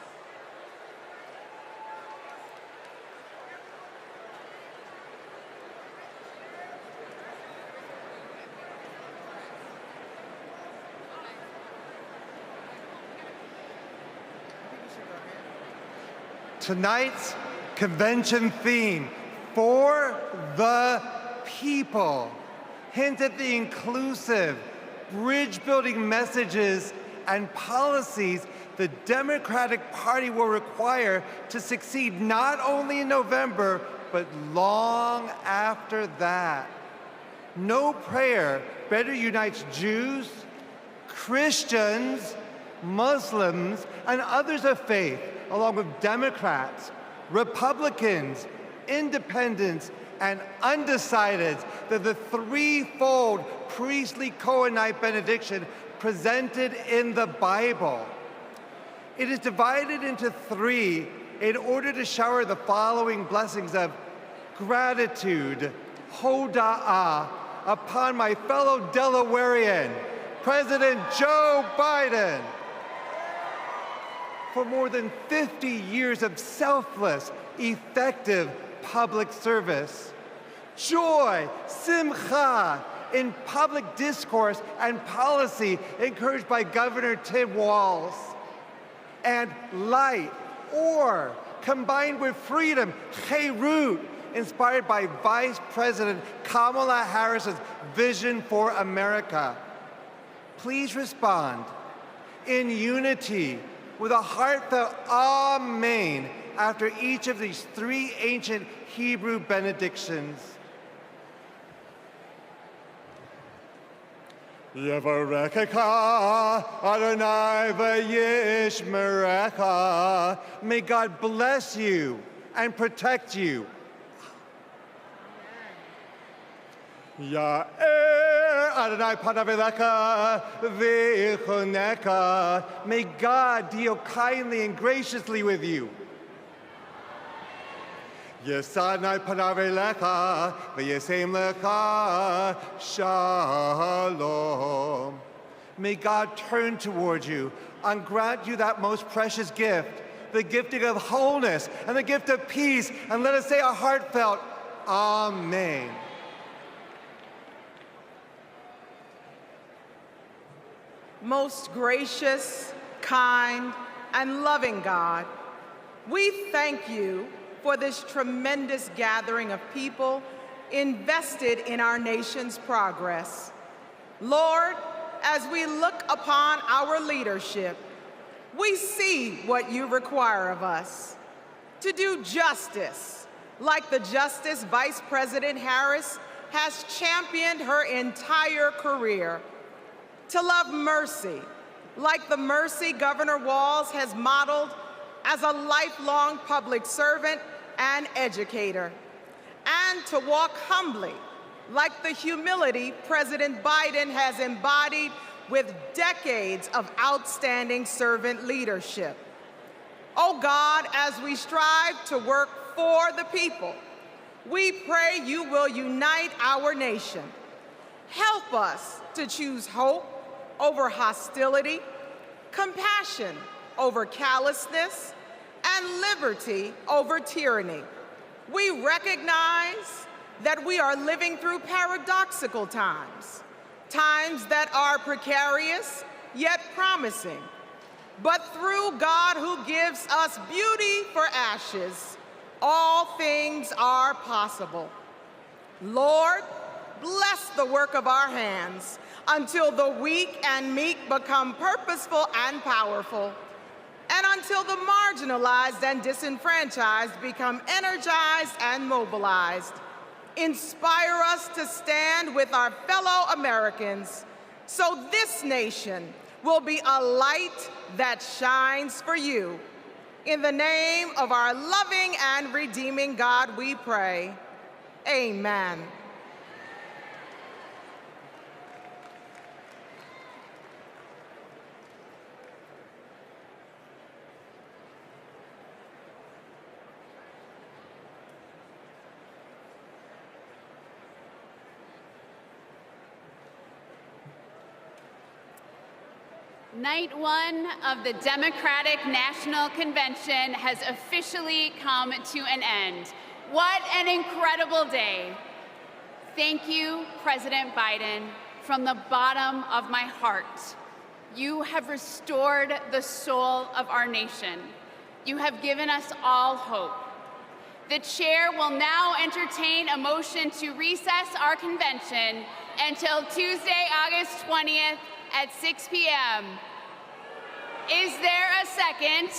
Tonight's convention theme, For the People, hints at the inclusive, bridge-building messages and policies the Democratic Party will require to succeed not only in November, but long after that. No prayer better unites Jews, Christians, Muslims, and others of faith, along with Democrats, Republicans, Independents, and undecideds, that the threefold priestly Cohenite benediction presented in the Bible. It is divided into three in order to shower the following blessings of gratitude, hoda'ah, upon my fellow Delawarean, President Joe Biden. For more than 50 years of selfless, effective public service. Joy, simcha, in public discourse and policy encouraged by Governor Tim Walz. And light, or, combined with freedom, cherut, inspired by Vice President Kamala Harris's vision for America. Please respond in unity with a heartfelt Amen after each of these three ancient Hebrew benedictions. Yevarechecha Adonai v'yishmerecha. May God bless you and protect you. Ya'er Adonai panav elecha v'yichoneka. May God deal kindly and graciously with you. Yesadnai panav elecha v'yesem lecha shalom. May God turn toward you and grant you that most precious gift, the gifting of wholeness and the gift of peace, and let us say a heartfelt Amen. Most gracious, kind, and loving God, we thank you for this tremendous gathering of people invested in our nation's progress. Lord, as we look upon our leadership, we see what you require of us. To do justice, like the Justice Vice President Harris has championed her entire career. To love mercy, like the mercy Governor Walz has modeled as a lifelong public servant and educator. And to walk humbly, like the humility President Biden has embodied with decades of outstanding servant leadership. Oh God, as we strive to work for the people, we pray you will unite our nation. Help us to choose hope over hostility, compassion over callousness, and liberty over tyranny. We recognize that we are living through paradoxical times, times that are precarious yet promising. But through God who gives us beauty for ashes, all things are possible. Lord, bless the work of our hands until the weak and meek become purposeful and powerful, and until the marginalized and disenfranchised become energized and mobilized. Inspire us to stand with our fellow Americans so this nation will be a light that shines for you. In the name of our loving and redeeming God, we pray. Amen. Night one of the Democratic National Convention has officially come to an end. What an incredible day. Thank you, President Biden, from the bottom of my heart. You have restored the soul of our nation. You have given us all hope. The chair will now entertain a motion to recess our convention until Tuesday, August 20th at 6 p.m. Is there a second?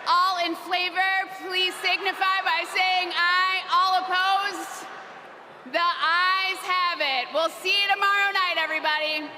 All in favor, please signify by saying aye. All opposed? The ayes have it. We'll see you tomorrow night, everybody.